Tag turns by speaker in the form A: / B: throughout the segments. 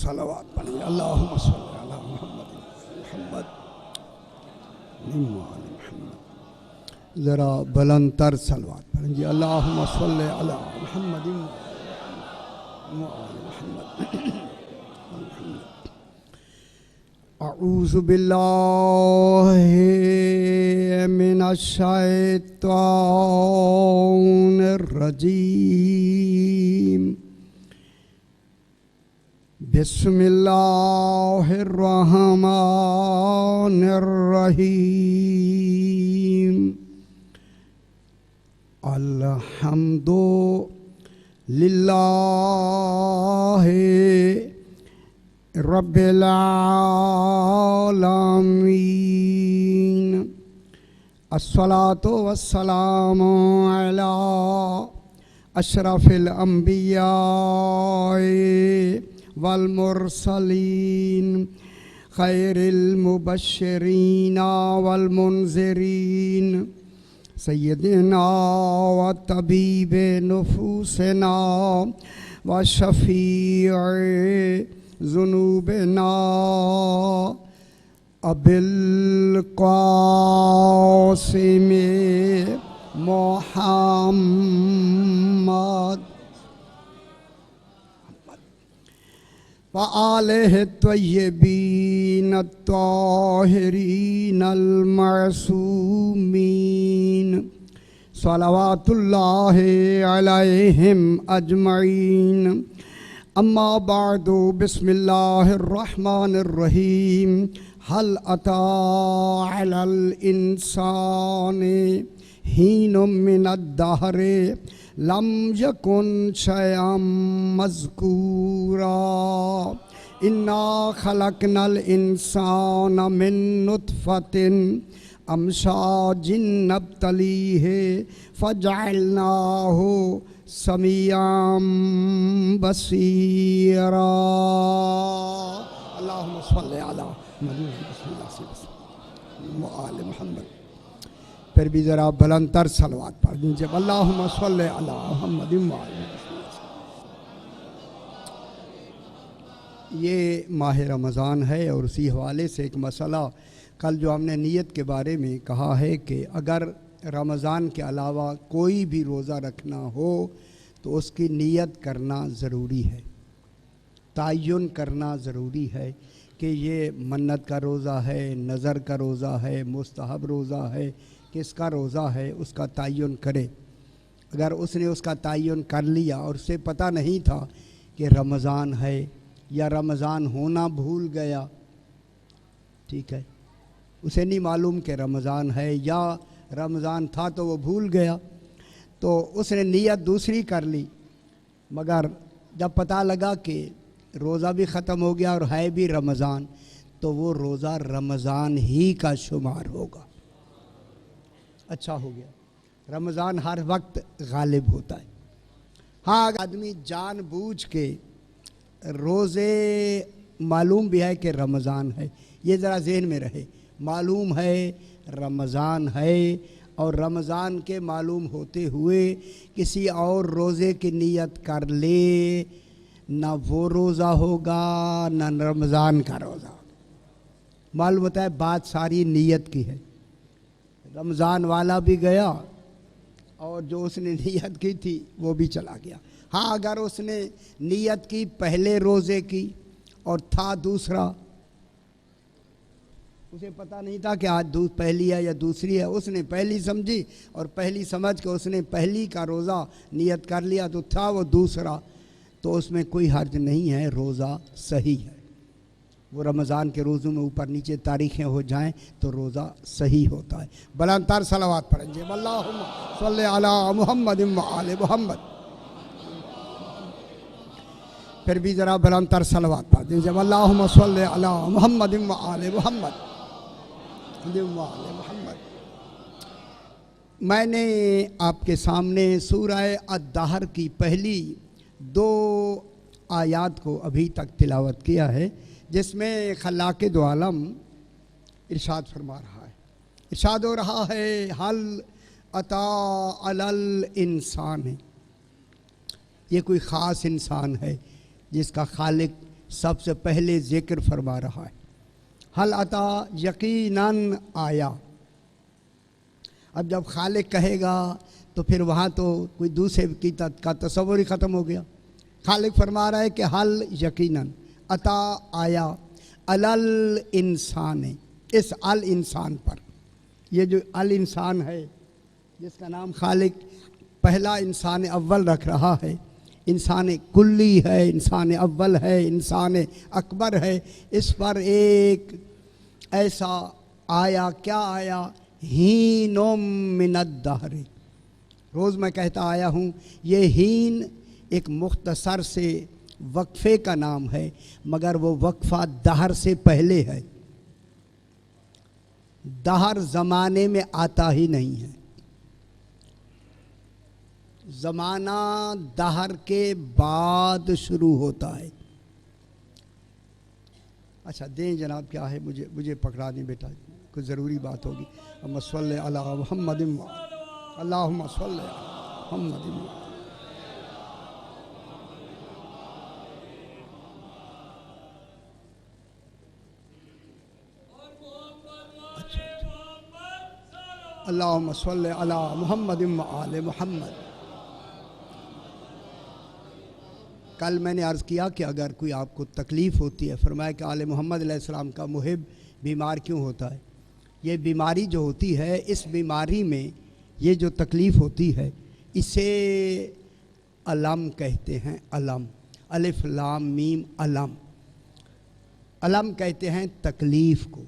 A: सलावत पढ़ेंगे। अल्लाहुम्मा सल्ली अला मुहम्मद मुहम्मद निम्माल मुहम्मद। ज़रा बुलंदतर सलावत पढ़ेंगे। अल्लाहुम्मा सल्ली अला मुहम्मद मुहम्मद। अऊज़ु बिल्लाहि मिनश शैतानिर रजीम। बिस्मिल्लाहिर रहमानिर रहीम। अल्हम्दुलिल्लाहि रब्बिल आलमीन। अस्सलातु वस्सलामु अला अशरफिल अंबिया वल मुरसलीन खैरिल मुबश्शिरीन वल मुनज़िरीन सय्यदिना व तबीबे नुफूसना व शफ़ीए ज़ुनूबना अबिल क़ासिम मुहम्मद व आलिहि त्वय्यबीन अत्ताहिरीन अल-मअसूमीन सलवातुल्लाहि अलैहिम अजमईन। अम्मा बादु बिस्मिल्लाहिर रहमानिर रहीम। हल अता अलल इंसानि हीनुम मिनद दहरि लम यकुन शयअम मज़कूरा। इन्ना खलकनल इंसान मिन नुत्फतिन अमशाजिन नब्तलीहि फजअलनाहु समीअम बसीरा। अल्लाहुम्मा सल्ली अला मुहम्मद। फिर भी ज़रा बुलंदतर सलवात पढ़ दीजिए। अल्लाहुम्मा सल्ली अला मुहम्मद। ये माह रमज़ान है और उसी हवाले से एक मसला, कल जो हमने नीयत के बारे में कहा है कि अगर रमज़ान के अलावा कोई भी रोज़ा रखना हो तो उसकी नीयत करना ज़रूरी है, तयन करना ज़रूरी है कि ये मन्नत का रोज़ा है, नज़र का रोज़ा है, मुस्तहब रोज़ा है, किसका रोज़ा है, उसका तयन करे। अगर उसने उसका तयन कर लिया और उसे पता नहीं था कि रमज़ान है या रमज़ान होना भूल गया, ठीक है, उसे नहीं मालूम कि रमज़ान है या रमज़ान था तो वो भूल गया, तो उसने नीयत दूसरी कर ली, मगर जब पता लगा कि रोज़ा भी ख़त्म हो गया और है भी रमज़ान, तो वो रोज़ा रमज़ान ही का शुमार होगा। अच्छा हो गया, रमज़ान हर वक्त गालिब होता है। हाँ, आदमी जानबूझ के रोज़े मालूम भी है कि रमज़ान है, ये ज़रा ज़हन में रहे, मालूम है रमज़ान है और रमज़ान के मालूम होते हुए किसी और रोज़े की नीयत कर ले, ना वो रोज़ा होगा ना रमज़ान का रोज़ा। मालूम होता है बात सारी नीयत की है। रमज़ान वाला भी गया और जो उसने नीयत की थी वो भी चला गया। हाँ, अगर उसने नीयत की पहले रोज़े की और था दूसरा, उसे पता नहीं था कि आज पहली है या दूसरी है, उसने पहली समझी और पहली समझ के उसने पहली का रोज़ा नीयत कर लिया तो था वो दूसरा, तो उसमें कोई हर्ज नहीं है, रोज़ा सही है। वो रमज़ान के रोज़ों में ऊपर नीचे तारीखें हो जाएं तो रोज़ा सही होता है। बुलंदतर सलावत पढ़ेंगे। अल्लाहुम्मा सल्ली अला मुहम्मद व आले मुहम्मद। फिर भी ज़रा बुलंदतर सलावत पढ़ दीजिए। अल्लाहुम्मा सल्ली अला मुहम्मद व आले मुहम्मद। मैंने आपके सामने सूरह अद-दहर की पहली 2 आयात को अभी तक तिलावत किया है, जिसमें खल्लाक़े दो आलम इरशाद फरमा रहा है। इरशाद हो रहा है, हल अता अलल इंसान है। ये कोई ख़ास इंसान है जिसका खालिक सबसे पहले जिक्र फरमा रहा है। हल अता यकीनन आया। अब जब खालिक कहेगा तो फिर वहाँ तो कोई दूसरे की का तस्वुर ही ख़त्म हो गया। खालिक फरमा रहा है कि हल यकीनन अता आया अलल इंसान, इस अल इंसान पर। ये जो अल इंसान है जिसका नाम खालिक पहला इंसान अव्वल रख रहा है, इंसान कुल्ली है, इंसान अव्वल है, इंसान अकबर है, इस पर एक ऐसा आया, क्या आया, हीनोम मिनद्दहर। रोज़ मैं कहता आया हूँ, ये हीन एक मुख्तसर से वक्फ़े का नाम है, मगर वो वक्फ़ा दहर से पहले है। दहर ज़माने में आता ही नहीं है, ज़माना दहर के बाद शुरू होता है। अच्छा दें जनाब, क्या है, मुझे पकड़ा नहीं बेटा, कुछ ज़रूरी बात होगी। अम्मा सल्ले अला मुहम्मद अल्लाहुम्मा सल्ले अला मुहम्मद। अल्लाहुम्मा सल्ले अला मुहम्मद व आले मुहम्मद। कल मैंने अर्ज़ किया कि अगर कोई आपको तकलीफ़ होती है, फरमाया कि आले मोहम्मद अलैहिस्सलाम का मुहिब बीमार क्यों होता है। ये बीमारी जो होती है, इस बीमारी में ये जो तकलीफ़ होती है, इसे अलम कहते हैं। अलम, अलिफ लाम मीम अलम। अलम कहते हैं तकलीफ़ को।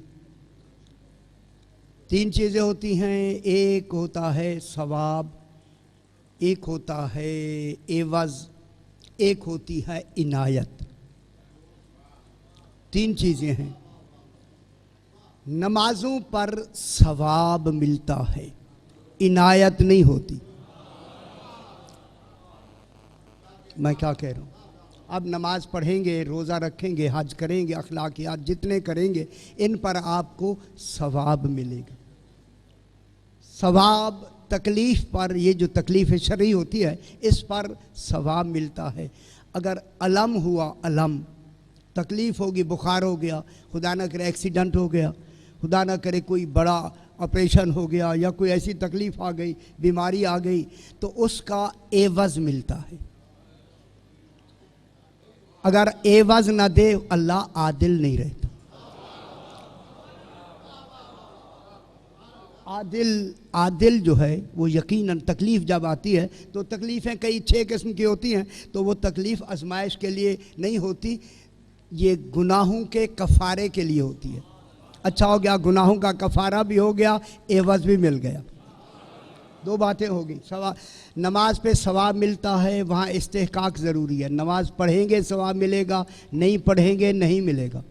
A: तीन चीज़ें होती हैं, एक होता है सवाब, एक होता है एवज़, एक होती है इनायत। तीन चीज़ें हैं। नमाज़ों पर सवाब मिलता है, इनायत नहीं होती। मैं क्या कह रहा हूँ, अब नमाज पढ़ेंगे, रोज़ा रखेंगे, हज करेंगे, अखलाकियात जितने करेंगे, इन पर आपको सवाब मिलेगा। सवाब तकलीफ़ पर, ये जो तकलीफ़ शरई होती है, इस पर सवाब मिलता है। अगर अलम हुआ, अलम तकलीफ़ होगी, बुखार हो गया, खुदा न करे एक्सीडेंट हो गया, खुदा न करे कोई बड़ा ऑपरेशन हो गया, या कोई ऐसी तकलीफ़ आ गई, बीमारी आ गई, तो उसका एवज़ मिलता है। अगर एवज़ न दे, अल्लाह आदिल नहीं रहता। आदिल जो है वो यकीनन तकलीफ़ जब आती है, तो तकलीफ़ें कई 6 किस्म की होती हैं, तो वो तकलीफ़ आजमाइश के लिए नहीं होती, ये गुनाहों के कफ़ारे के लिए होती है। अच्छा हो गया, गुनाहों का कफ़ारा भी हो गया, एवज़ भी मिल गया, दो बातें हो गई। नमाज पे सवाब मिलता है, वहाँ इस्तेहकाक ज़रूरी है। नमाज पढ़ेंगे सवाब मिलेगा, नहीं पढ़ेंगे नहीं मिलेगा।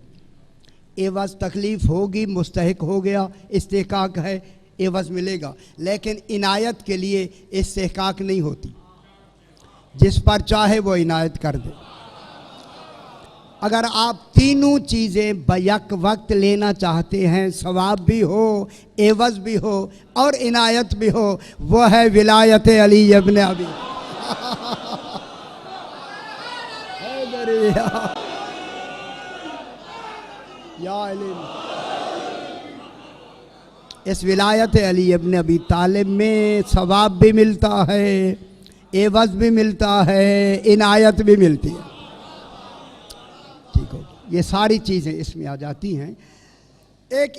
A: एवज़ तकलीफ़ होगी, मुस्तहिक हो गया, इस्तेहकाक है, एवज़ मिलेगा। लेकिन इनायत के लिए इस्तेहकाक नहीं होती, जिस पर चाहे वो इनायत कर दे। अगर आप तीनों चीज़ें बैक वक्त लेना चाहते हैं, सवाब भी हो, एवज़ भी हो और इनायत भी हो, वो है विलायत अली इब्न अबी। इस विलायत अली इब्न अबी तालिब में सवाब भी मिलता है, एवज़ भी मिलता है, इनायत भी मिलती है। ठीक हो, ये सारी चीज़ें इसमें आ जाती हैं। एक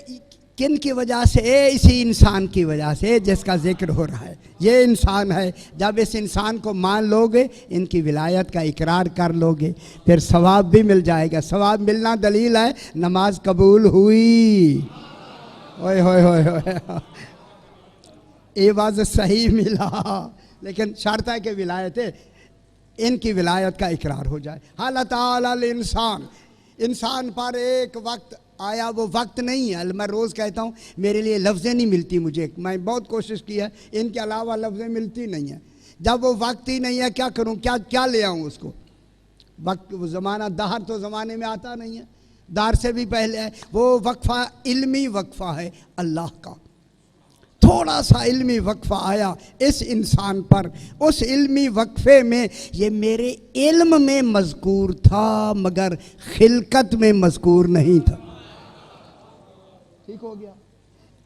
A: किन की वजह से, इसी इंसान की वजह से जिसका जिक्र हो रहा है, ये इंसान है। जब इस इंसान को मान लोगे, इनकी विलायत का इकरार कर लोगे, फिर सवाब भी मिल जाएगा। सवाब मिलना दलील है नमाज कबूल हुई। ओए होए होए होए, एवज़ सही मिला, लेकिन शर्त है कि विलायत, इनकी विलायत का इकरार हो जाए। हालत आल इंसान, इंसान पर एक वक्त आया, वो वक्त नहीं है। मैं रोज़ कहता हूँ मेरे लिए लफ्ज़ें नहीं मिलती, मुझे, मैं बहुत कोशिश की है, इनके अलावा लफ्ज़ें मिलती नहीं है। जब वो वक्त ही नहीं है, क्या करूँ, क्या ले आऊँ उसको। वक्त, वो ज़माना दहर तो ज़माने में आता नहीं है, दहर से भी पहले है। वो वक्फ़ा इल्मी वक्फ़ा है अल्लाह का, थोड़ा सा इल्मी वक्फा आया इस इंसान पर, उस इल्मी वक्फे में ये मेरे इल्म में मज़कूर था मगर खिलकत में मज़कूर नहीं था। ठीक हो गया।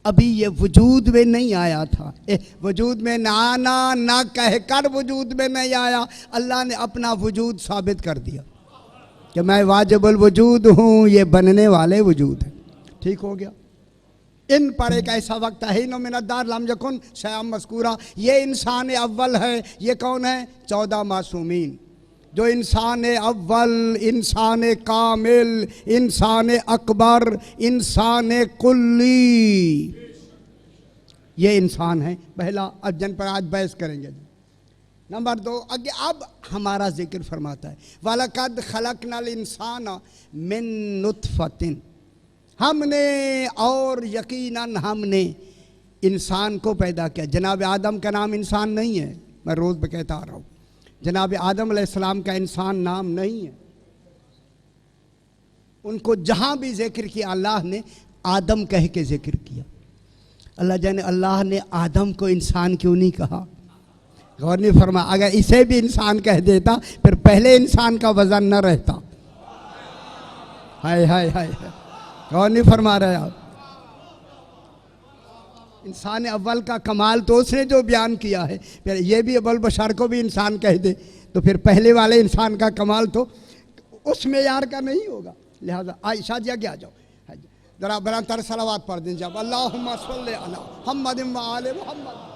A: अभी ये वजूद में नहीं आया था, वजूद में ना आना ना कहकर वजूद में नहीं आया, अल्लाह ने अपना वजूद साबित कर दिया कि मैं वाजिबुल वजूद हूँ, ये बनने वाले वजूद है। ठीक हो गया। इन पर एक ऐसा वक्त है नो मिनदार लम यकुन शयअम मज़कूरा, ये इंसान अव्वल है। ये कौन है? 14 मासूमीन, जो इंसान अव्वल, इंसान कामिल, इंसान अकबर, इंसान कुल्ली, ये इंसान है। पहला अजन पर आज बहस करेंगे। नंबर 2, आगे अब हमारा जिक्र फरमाता है वलक़द खलक़नल इंसान मिन नुत्फ़तिन, हमने और यकीनन हमने इंसान को पैदा किया। जनाब आदम का नाम इंसान नहीं है, मैं रोज़ पे कहता आ रहा हूँ, जनाब आदम अलैहिस्सलाम का इंसान नाम नहीं है। उनको जहाँ भी जिक्र किया अल्लाह ने आदम कह के जिक्र किया। अल्लाह जाने अल्लाह ने आदम को इंसान क्यों नहीं कहा? गौर नहीं फरमा। अगर इसे भी इंसान कह देता फिर पहले इंसान का वजन न रहता। हाय हाय हाय, गौर नहीं फरमा रहे आप। इंसान अव्वल का कमाल तो उसने जो बयान किया है, फिर ये भी अव्वल बशर को भी इंसान कह दे तो फिर पहले वाले इंसान का कमाल तो उस मेयार का नहीं होगा। लिहाजा आयशा जी आगे आ जाओ, जरा बड़ा तर सलावात पढ़ दें जब अल्लाहुम्मा सल्ली अला मुहम्मद व आले मुहम्मद।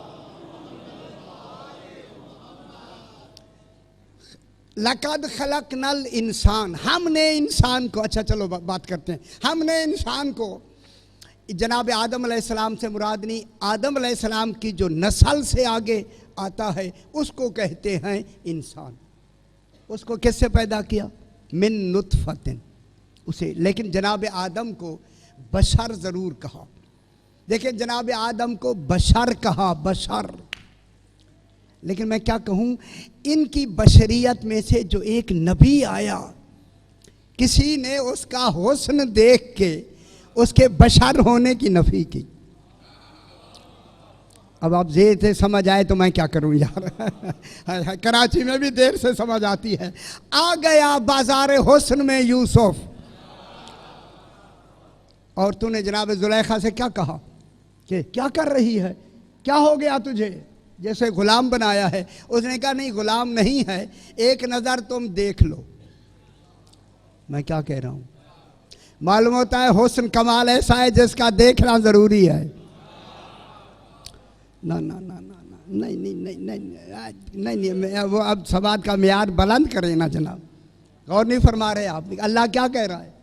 A: लक़द खलक़नल इंसान, हमने इंसान को, अच्छा चलो बात करते हैं, हमने इंसान को, जनाब आदम अलैहिस्सलाम से मुराद नहीं, आदम अलैहिस्सलाम की जो नस्ल से आगे आता है उसको कहते हैं इंसान। उसको किससे पैदा किया? मिन नुत्फ़तिन, उसे। लेकिन जनाब आदम को बशर ज़रूर कहा। देखिए जनाब आदम को बशर कहा, बशर। लेकिन मैं क्या कहूँ, इनकी बशरियत में से जो एक नबी आया, किसी ने उसका हुस्न देख के उसके बशर होने की नफी की। अब आप देर से समझ आए तो मैं क्या करूं यार कराची में भी देर से समझ आती है। आ गया बाजार हुस्न में यूसुफ, और तूने जनाब जुलेखा से क्या कहा कि क्या कर रही है, क्या हो गया तुझे, जैसे गुलाम बनाया है। उसने कहा नहीं गुलाम नहीं है, एक नज़र तुम देख लो। मैं क्या कह रहा हूँ, मालूम होता है हुस्न कमाल ऐसा है जिसका देखना ज़रूरी है। ना ना ना ना ना नहीं नहीं नहीं नहीं नहीं नहीं, नहीं वो अब सवाद का मियार बुलंद करें ना जनाब, गौर नहीं फरमा रहे आप। अल्लाह क्या कह रहा है,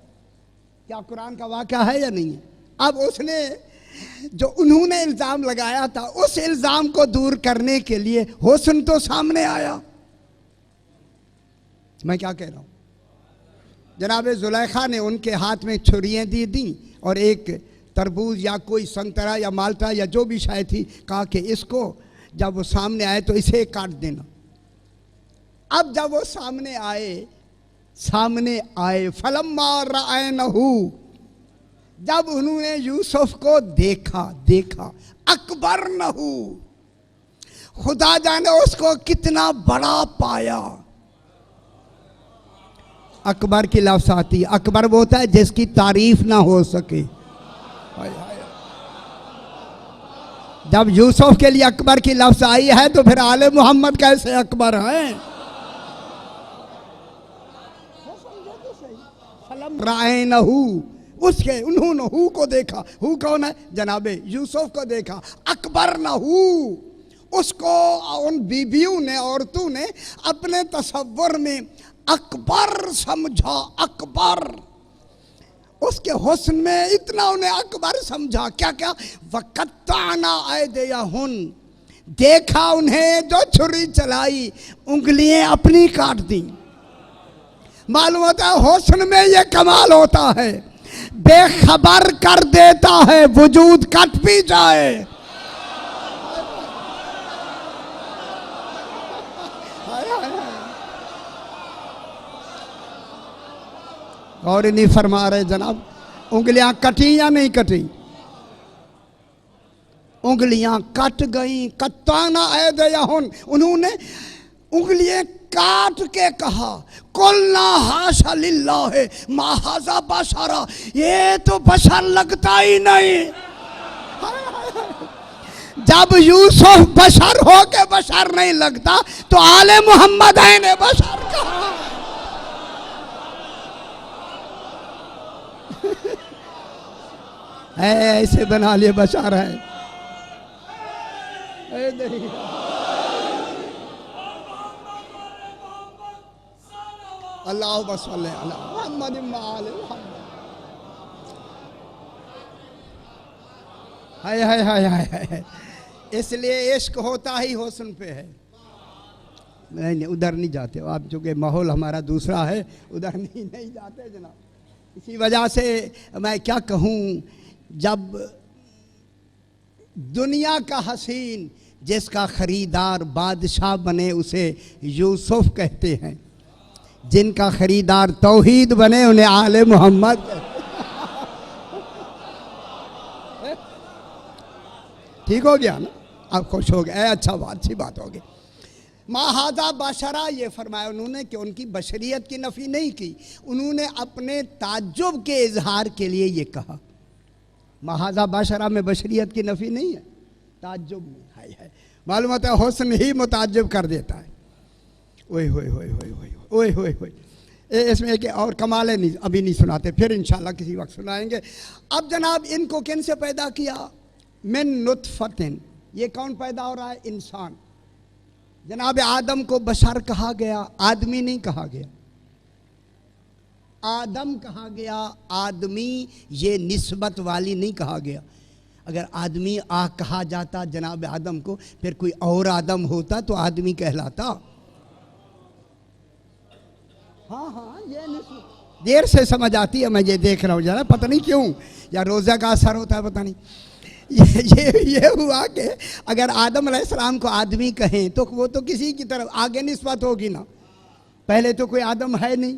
A: क्या कुरान का वाक़या है या नहीं है? अब उसने जो उन्होंने इल्ज़ाम लगाया था उस इल्ज़ाम को दूर करने के लिए हुस्न तो सामने आया। मैं क्या कह रहा हूँ, जनाब जुलेखा ने उनके हाथ में छुरियाँ दी और एक तरबूज या कोई संतरा या माल्टा या जो भी शायद थी, कहा कि इसको जब वो सामने आए तो इसे काट देना। अब जब वो सामने आए फलम्मा रअयनहू, जब उन्होंने यूसुफ को देखा अकबर नहू, खुदा जाने उसको कितना बड़ा पाया। अकबर की लफ्ज़ आती है, अकबर वो होता है जिसकी तारीफ ना हो सके। जब यूसुफ के लिए अकबर की लफ्ज़ आई है तो फिर आले मोहम्मद कैसे अकबर हैं? रायनहू, उसके उन्होंने हु को देखा। हु कौन है? जनाबे यूसुफ को देखा। अकबर नहू, उसको उन बीबियों ने, औरतों ने अपने तसव्वुर में अकबर समझा। अकबर, उसके हुस्न में इतना उन्हें अकबर समझा। क्या क्या? वक़त्ताना ऐदियहुन, देखा उन्हें जो छुरी चलाई उंगलियां अपनी काट दी। मालूम होता है हुस्न में ये कमाल होता है, बेखबर कर देता है वजूद कट भी जाए। और नहीं फरमा रहे जनाब, उंगलियां कटी या नहीं कटी? उंगलियां कट गई। कत्ताना ऐदयहुन, उन्होंने उंगलियां काट के कहा कुल्ना हाशा लिल्लाह मा हाज़ा बशरा, ये तो बशर लगता ही नहीं। जब यूसुफ बशर हो के बशर नहीं लगता तो आले मोहम्मद ने बशर कहा। ऐसे बना लिए बशर है। अल्लाह बसल्ले अला मुहम्मद माल हाय। इसलिए इश्क होता ही हुस्न पे है। नहीं उधर नहीं जाते हो आप, चूँकि माहौल हमारा दूसरा है, उधर नहीं जाते जनाब। इसी वजह से मैं क्या कहूँ, जब दुनिया का हसीन जिसका ख़रीदार बादशाह बने उसे यूसुफ कहते हैं, जिनका ख़रीदार तौहीद बने उन्हें आले मोहम्मद। ठीक हो गया ना, आप खुश हो गए, अच्छा अच्छी बात होगी। माहाजा बशरा, ये फरमाया उन्होंने कि उनकी बशरियत की नफ़ी नहीं की, उन्होंने अपने ताज्जुब के इजहार के लिए ये कहा। माहाजा बशरा में बशरियत की नफ़ी नहीं है, ताज्जुब में है। मालूम होता है हुस्न ही मुताज्जिब कर देता है। ओए होए होए होए होए ओए होए होए। इसमें एक और कमाल नहीं, अभी नहीं सुनाते, फिर इंशाल्लाह किसी वक्त सुनाएंगे। अब जनाब इनको किन से पैदा किया? मिन नुतफतिन, ये कौन पैदा हो रहा है? इंसान। जनाब आदम को बशर कहा गया, आदमी नहीं कहा गया। आदम कहा गया, आदमी ये निस्बत वाली नहीं कहा गया। अगर आदमी कहा जाता जनाब आदम को, फिर कोई और आदम होता तो आदमी कहलाता। हाँ ये देर से समझ आती है, मैं ये देख रहा हूँ जरा, पता नहीं क्यों, या रोज़ा का असर होता है पता नहीं। ये हुआ कि अगर आदम अलैहिस्सलाम को आदमी कहें तो वो तो किसी की तरफ आगे निस्बत होगी ना, पहले तो कोई आदम है नहीं,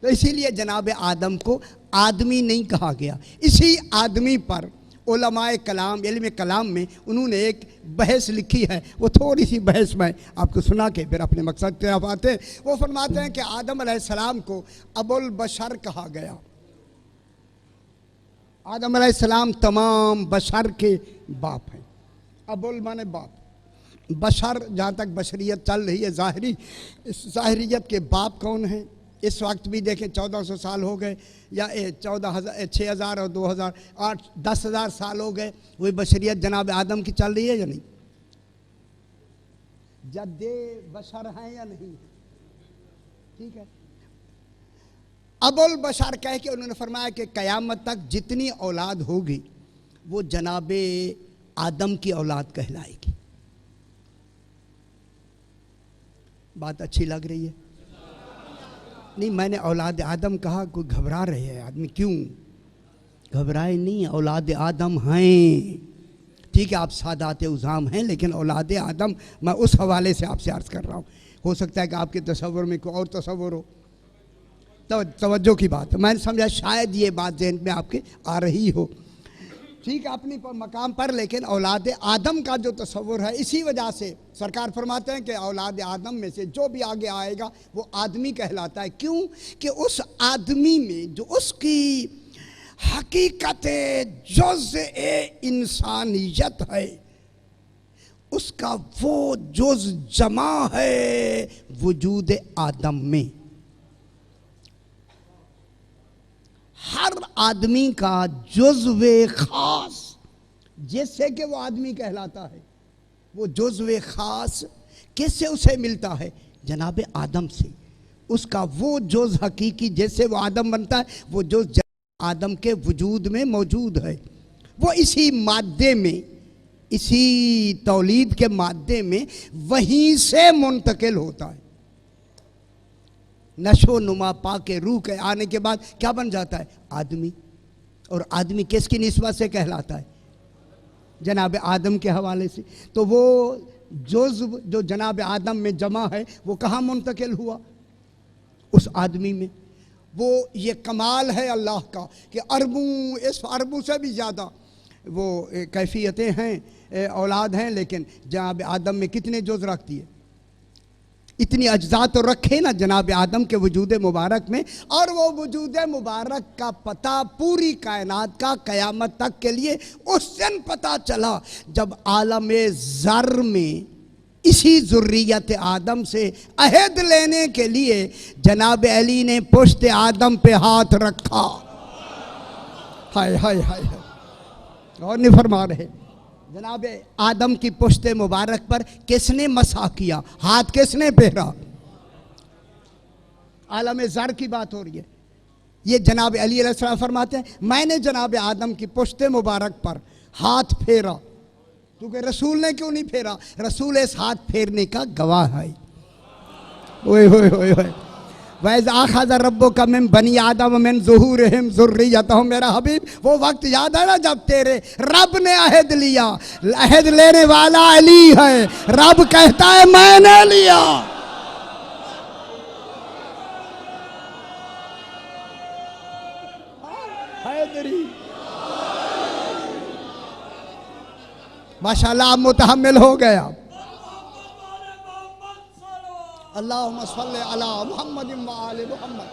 A: तो इसीलिए जनाब आदम को आदमी नहीं कहा गया। इसी आदमी पर उलमाए कलाम, इल्म कलाम में उन्होंने एक बहस लिखी है, वो थोड़ी सी बहस मैं आपको सुना के फिर अपने मकसद की तरफ आते हैं। वो फरमाते हैं कि आदम अलैहिस्सलाम को अबुल बशर कहा गया। आदम अलैहिस्सलाम तमाम बशर के बाप हैं। अबुल माने बाप, बशर जहाँ तक बशरियत चल रही है ज़ाहिरी, इस ज़ाहिरियत के बाप कौन हैं? इस वक्त भी देखें 1400 साल हो गए, या 6000 और 2008 10,000 साल हो गए, वही बशरियत जनाब आदम की चल रही है या नहीं? जद्दे बशर हैं या नहीं? ठीक है। अबुल बशर कह के उन्होंने फरमाया कि क़यामत तक जितनी औलाद होगी वो जनाबे आदम की औलाद कहलाएगी। बात अच्छी लग रही है? नहीं, मैंने औलाद आदम कहा, कोई घबरा रहे हैं आदमी, क्यों घबराए नहीं, औलाद आदम हैं। ठीक है, आप सादात उज़ाम हैं, लेकिन औलाद आदम मैं उस हवाले से आपसे अर्ज़ कर रहा हूँ। हो सकता है कि आपके तसव्वुर में कोई और तसव्वुर हो, तो तवज्जो की बात है। मैंने समझा शायद ये बात ज़हन में आपके आ रही हो। ठीक है, अपनी मकाम पर, लेकिन औलाद आदम का जो तसव्वुर है, इसी वजह से सरकार फरमाते हैं कि औलाद आदम में से जो भी आगे आएगा वो आदमी कहलाता है। क्यों? कि उस आदमी में जो उसकी हकीकत जुज़-ए इंसानियत है, उसका वो जुज़ जमा है वजूद आदम में। हर आदमी का जुज़्वे ख़ास जिससे कि वो आदमी कहलाता है, वो जुज़्वे ख़ास किससे उसे मिलता है? जनाब आदम से। उसका वो जुज़ हकीकी जिससे वो आदम बनता है, वो जुज़ आदम के वजूद में मौजूद है। वो इसी मादे में, इसी तौलीद के मादे में वहीं से मुंतकिल होता है। नशो नुमा पा के रूह के आने के बाद क्या बन जाता है? आदमी। और आदमी किसकी निस्बत से कहलाता है? जनाब आदम के हवाले से। तो वो जो जनाब आदम में जमा है वो कहाँ मुंतकिल हुआ? उस आदमी में। वो ये कमाल है अल्लाह का कि अरबों, इस अरबों से भी ज़्यादा वो कैफियतें हैं, औलाद हैं, लेकिन जनाब आदम में कितने जुज़ रखती है? इतनी अज्जा तो रखे ना जनाब आदम के वजूद मुबारक में। और वो वजूद मुबारक का पता पूरी कायनात का क़यामत तक के लिए उस दिन पता चला जब आलम ज़र में इसी ज़ुर्रियत आदम से अहद लेने के लिए जनाब अली ने पुश्त आदम पे हाथ रखा। हाय हाय हाय हाय। और नहीं फरमा रहे, जनाब आदम की पुश्त मुबारक पर किसने मसा किया, हाथ किसने फेरा? आलम ज़र की बात हो रही है। ये जनाब अली अलैहिस्सलाम फरमाते हैं मैंने जनाब आदम की पुश्त मुबारक पर हाथ फेरा। क्योंकि रसूल ने क्यों नहीं फेरा? रसूल इस हाथ फेरने का गवाह है। ओए होए होए होए। वैज़ आख़ज़ रब्बुका मिन बनी आदम मिन ज़ुहूरिहिम ज़ुर्रिय्यतहुम। मेरा हबीब, वो वक्त याद है ना जब तेरे रब ने अहद लिया। अहद लेने वाला अली है। रब कहता है मैंने लिया। हैदरी माशाअल्लाह मुतहम्मिल हो गया। अल्लाहुम्मा सल्ली अला मुहम्मद व आले मुहम्मद।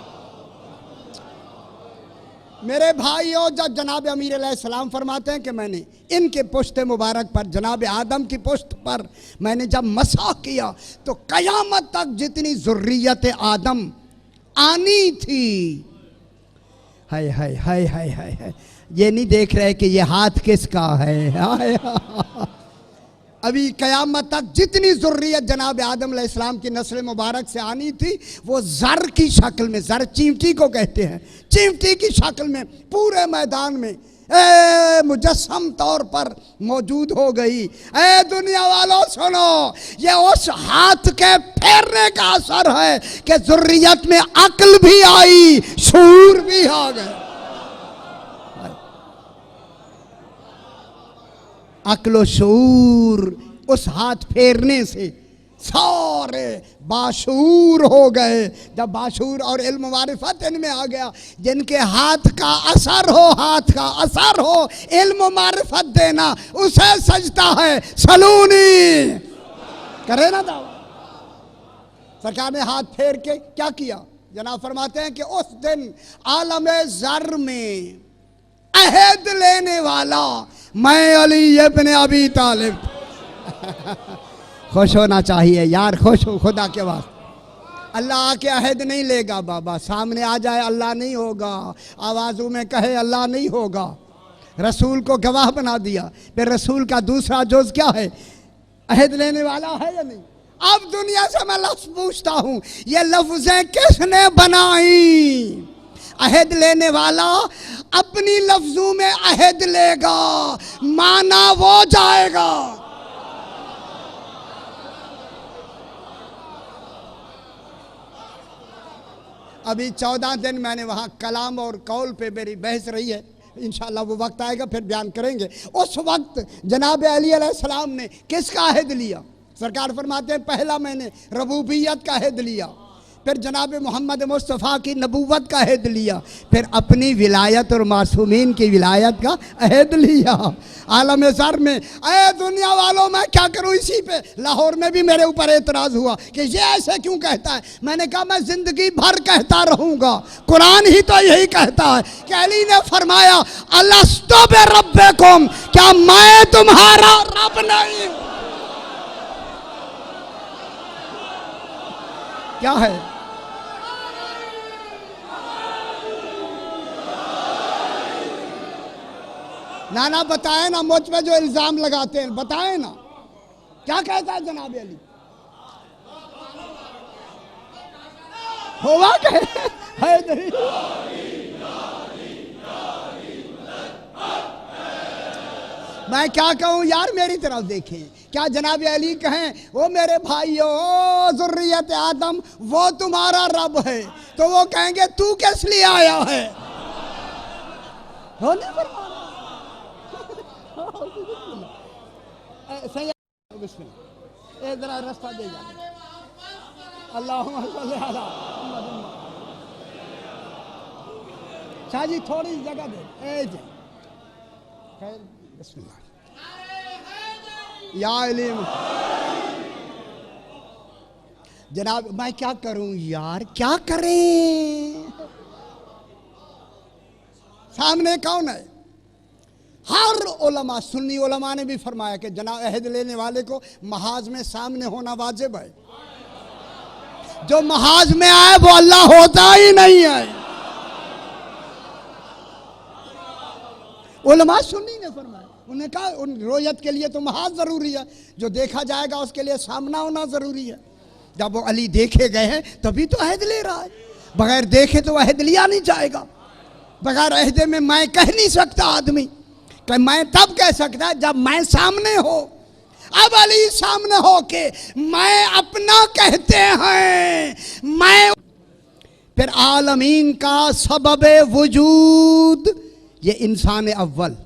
A: मेरे भाइयों, जब जनाब अमीर अलैहिस्सलाम फरमाते हैं कि मैंने इनके पुश्त मुबारक पर, जनाब आदम की पुश्त पर मैंने जब मसा किया तो क़यामत तक जितनी ज़ुर्रियत आदम आनी थी, हाय हाय हाय हाय हाय हाय, ये नहीं देख रहे कि ये हाथ किसका है। हाय अभी क़यामत तक जितनी ज़ुर्रियत जनाब आदम अलैहिस्सलाम की नस्ल मुबारक से आनी थी वो ज़र की शक्ल में, ज़र चींटी को कहते हैं, चींटी की शक्ल में पूरे मैदान में मुजस्सम तौर पर मौजूद हो गई। ए दुनिया वालों सुनो, ये उस हाथ के फेरने का असर है कि ज़ुर्रियत में अक्ल भी आई, शूर भी आ गए। अक्ल शूर उस हाथ फेरने से सारे बाशूर हो गए। जब बाशूर और इल्म मारिफत इनमें आ गया, जिनके हाथ का असर हो, हाथ का असर हो इल्म मारिफत देना, उसे सजता है सलूनी। करे ना दावा। सरकार ने हाथ फेर के क्या किया? जनाब फरमाते हैं कि उस दिन आलम ज़र में अहद लेने वाला मैं अली इब्न अबी तालिब। खुश होना चाहिए यार, खुश हो खुदा के वास्ते। अल्लाह आके अहद नहीं लेगा बाबा, सामने आ जाए अल्लाह नहीं होगा, आवाज़ों में कहे अल्लाह नहीं होगा। रसूल को गवाह बना दिया। फिर रसूल का दूसरा जुज़ क्या है? अहद लेने वाला है या नहीं? अब दुनिया से मैं लफ्ज़ पूछता हूँ, ये लफ्ज़ें किसने बनाई? अहद लेने वाला अपनी लफ्जों में अहद लेगा, माना वो जाएगा। अभी 14 दिन मैंने वहाँ कलाम और कौल पे मेरी बहस रही है, इंशाअल्लाह वो वक्त आएगा फिर बयान करेंगे। उस वक्त जनाब अली अलैहिस्सलाम ने किसका अहद लिया? सरकार फरमाते हैं पहला मैंने रबूबियत का अहद लिया, फिर जनाब मोहम्मद मुस्तफ़ा की नबूवत का अहद लिया, फिर अपनी विलायत और मासूमीन की विलायत का अहद लिया आलम ज़र में। अरे दुनिया वालों, मैं क्या करूं? इसी पे लाहौर में भी मेरे ऊपर एतराज़ हुआ कि ये ऐसे क्यों कहता है। मैंने कहा मैं ज़िंदगी भर कहता रहूँगा, कुरान ही तो यही कहता है कि अली ने फरमाया अलस्तु बिरब्बिकुम, क्या मैं तुम्हारा रब नहीं? क्या है? ना बताए ना, मुझ पे जो इल्जाम लगाते हैं बताए ना, क्या कहता है जनाब अली? होगा है मैं क्या कहूँ यार, मेरी तरफ देखें। क्या जनाब अली कहें वो मेरे भाइयों ज़ुर्रियत आदम वो तुम्हारा रब है, तो वो कहेंगे तू किस लिए आया है? हो नहीं फरमाना। सही जरा रास्ता दे जा। अल्लाहुम्मा सल्ली अला शाह जी, थोड़ी जगह दे। बिस्मिल्लाह। या इल्म। जनाब मैं क्या करूं यार, क्या करें? सामने कौन है? हर उलमा, सुन्नी उलमा ने भी फरमाया कि जनाब अहद लेने वाले को महाज में सामने होना वाजिब है। जो महाज में आए वो अल्लाह होता ही नहीं है। उलमा सुन्नी ने फरमाया, उन्होंने कहा उन रोयत के लिए तो महाज जरूरी है, जो देखा जाएगा उसके लिए सामना होना जरूरी है। जब वो अली देखे गए हैं तभी तो अहद ले रहा है, बगैर देखे तो अहद लिया नहीं जाएगा। बगैर अहदे में मैं कह नहीं सकता आदमी, कि मैं तब कह सकता जब मैं सामने हो। अब अली सामने हो के मैं अपना कहते हैं, मैं फिर आलमीन का सबबे वजूद ये इंसान अव्वल,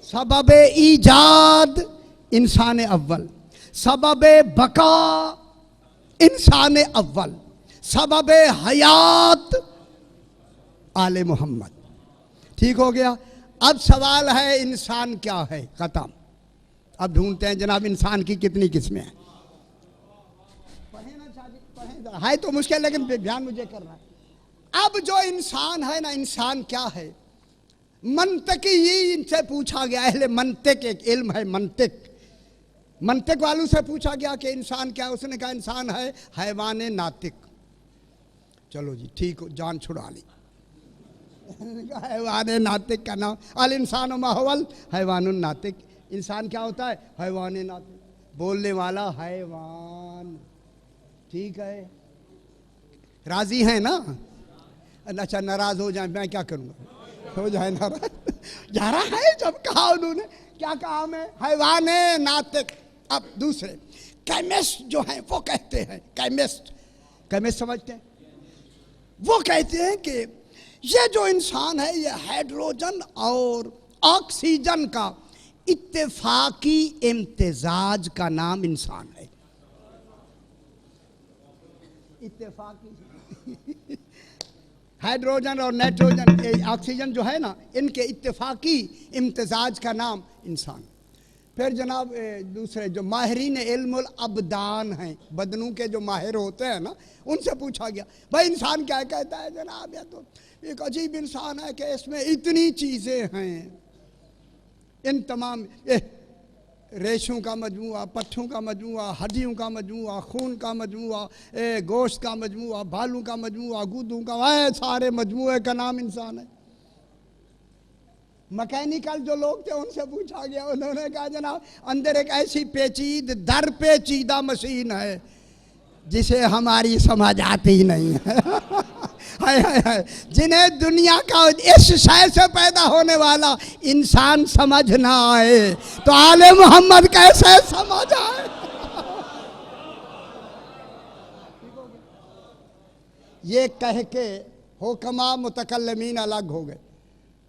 A: सबबे ईजाद इंसान अव्वल, सबबे बका इंसान अव्वल, सबबे हयात आले मोहम्मद। ठीक हो गया। अब सवाल है इंसान क्या है, खत्म। अब ढूंढते हैं जनाब इंसान की कितनी किस्में हैं। पढ़े ना शादी, पढ़े है तो मुश्किल, लेकिन ध्यान मुझे करना है। अब जो इंसान है ना, इंसान क्या है? मंतकी ही इनसे पूछा गया, अहले मंतिक, एक इल्म है मंतिक, मंतिक वालों से पूछा गया कि इंसान क्या? उसने कहा इंसान है हैवान नातिक। चलो जी ठीक हो, जान छुड़ा ली। हैवान नातिक का नाम, अल इंसान माहौल हैवान नातिक। इंसान क्या होता है? हैवान नातिक, बोलने वाला हैवान। ठीक है, राजी है ना? अच्छा नाराज हो जाए मैं क्या करूँगा, हो जाए नाराज। जा रहा है जब कहा उन्होंने, क्या कहा मैं? हैवान नातिक। अब दूसरे केमिस्ट जो हैं वो कहते हैं, केमिस्ट, केमिस्ट समझते हैं, वो कहते हैं कि ये जो इंसान है ये हाइड्रोजन और ऑक्सीजन का इत्तेफाकी इम्तिजाज का नाम इंसान है। इत्तेफाकी हाइड्रोजन और नाइट्रोजन, ऑक्सीजन जो है ना, इनके इत्तेफाकी इम्तिजाज का नाम इंसान। फिर जनाब दूसरे जो माहिरीन इल्मुल अबदान हैं, बदनों के जो माहिर होते हैं ना, उनसे पूछा गया भाई इंसान क्या कहता है? जनाब यह तो एक अजीब इंसान है कि इसमें इतनी चीज़ें हैं, इन तमाम रेशों का मजमूआ, पट्ठों का मजमूआ, हड्डियों का मजमूआ, खून का मजमूआ, गोश्त का मजमूआ, बालों का मजमूआ, गुद्दों का, वह सारे मजमूए का नाम इंसान है। मैकेनिकल जो लोग थे उनसे पूछा गया, उन्होंने कहा जनाब अंदर एक ऐसी दर पेचीदा मशीन है जिसे हमारी समझ आती ही नहीं है। हाय हाय हाय, जिन्हें दुनिया का इस शय से पैदा होने वाला इंसान समझ ना आए तो आले मोहम्मद कैसे समझ आए? ये कह के हुक्मा मुतकल्लिमीन अलग हो गए।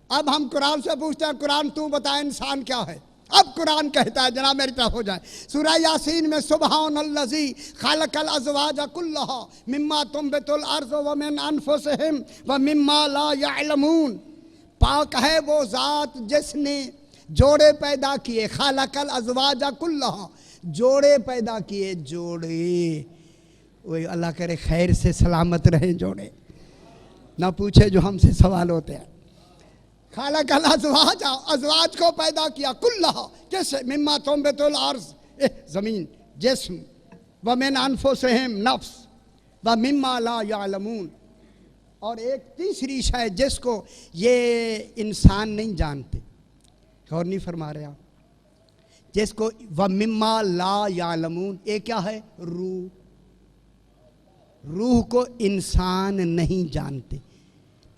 A: अब हम कुरान से पूछते हैं, कुरान तू बता इंसान क्या है? अब कुरान कहता है, जनाब मेरी तरफ हो जाए, सूरह यासीन में सुब्हानल्लज़ी खलक़ल अज़वाज कुल्लहा मिम्मा तुंबितुल अर्ज़ व मिन अनफुसिहिम व मिम्मा ला यअलमून। पाक है वो ज़ात जिसने जोड़े पैदा किए, खलक़ल अज़वाज कुल्लहा, जोड़े पैदा किए, जोड़े। वही अल्लाह करे खैर से सलामत रहे जोड़े, ना पूछे जो हमसे सवाल होते हैं। खलक़ल अज़वाज, अज़वाज को पैदा किया, कुल्लहा कैसे? मिम्मा तुंबितुल अर्ज़, ज़मीन, जिस्म, व मिन अनफुसिहिम नफ्स, व मिम्मा ला यअलमून, और एक तीसरी शय जिसको ये इंसान नहीं जानते। गौर नहीं फरमा रहे आप? जिसको व मिम्मा ला यअलमून, ये क्या है? रूह। रूह को इंसान नहीं जानते।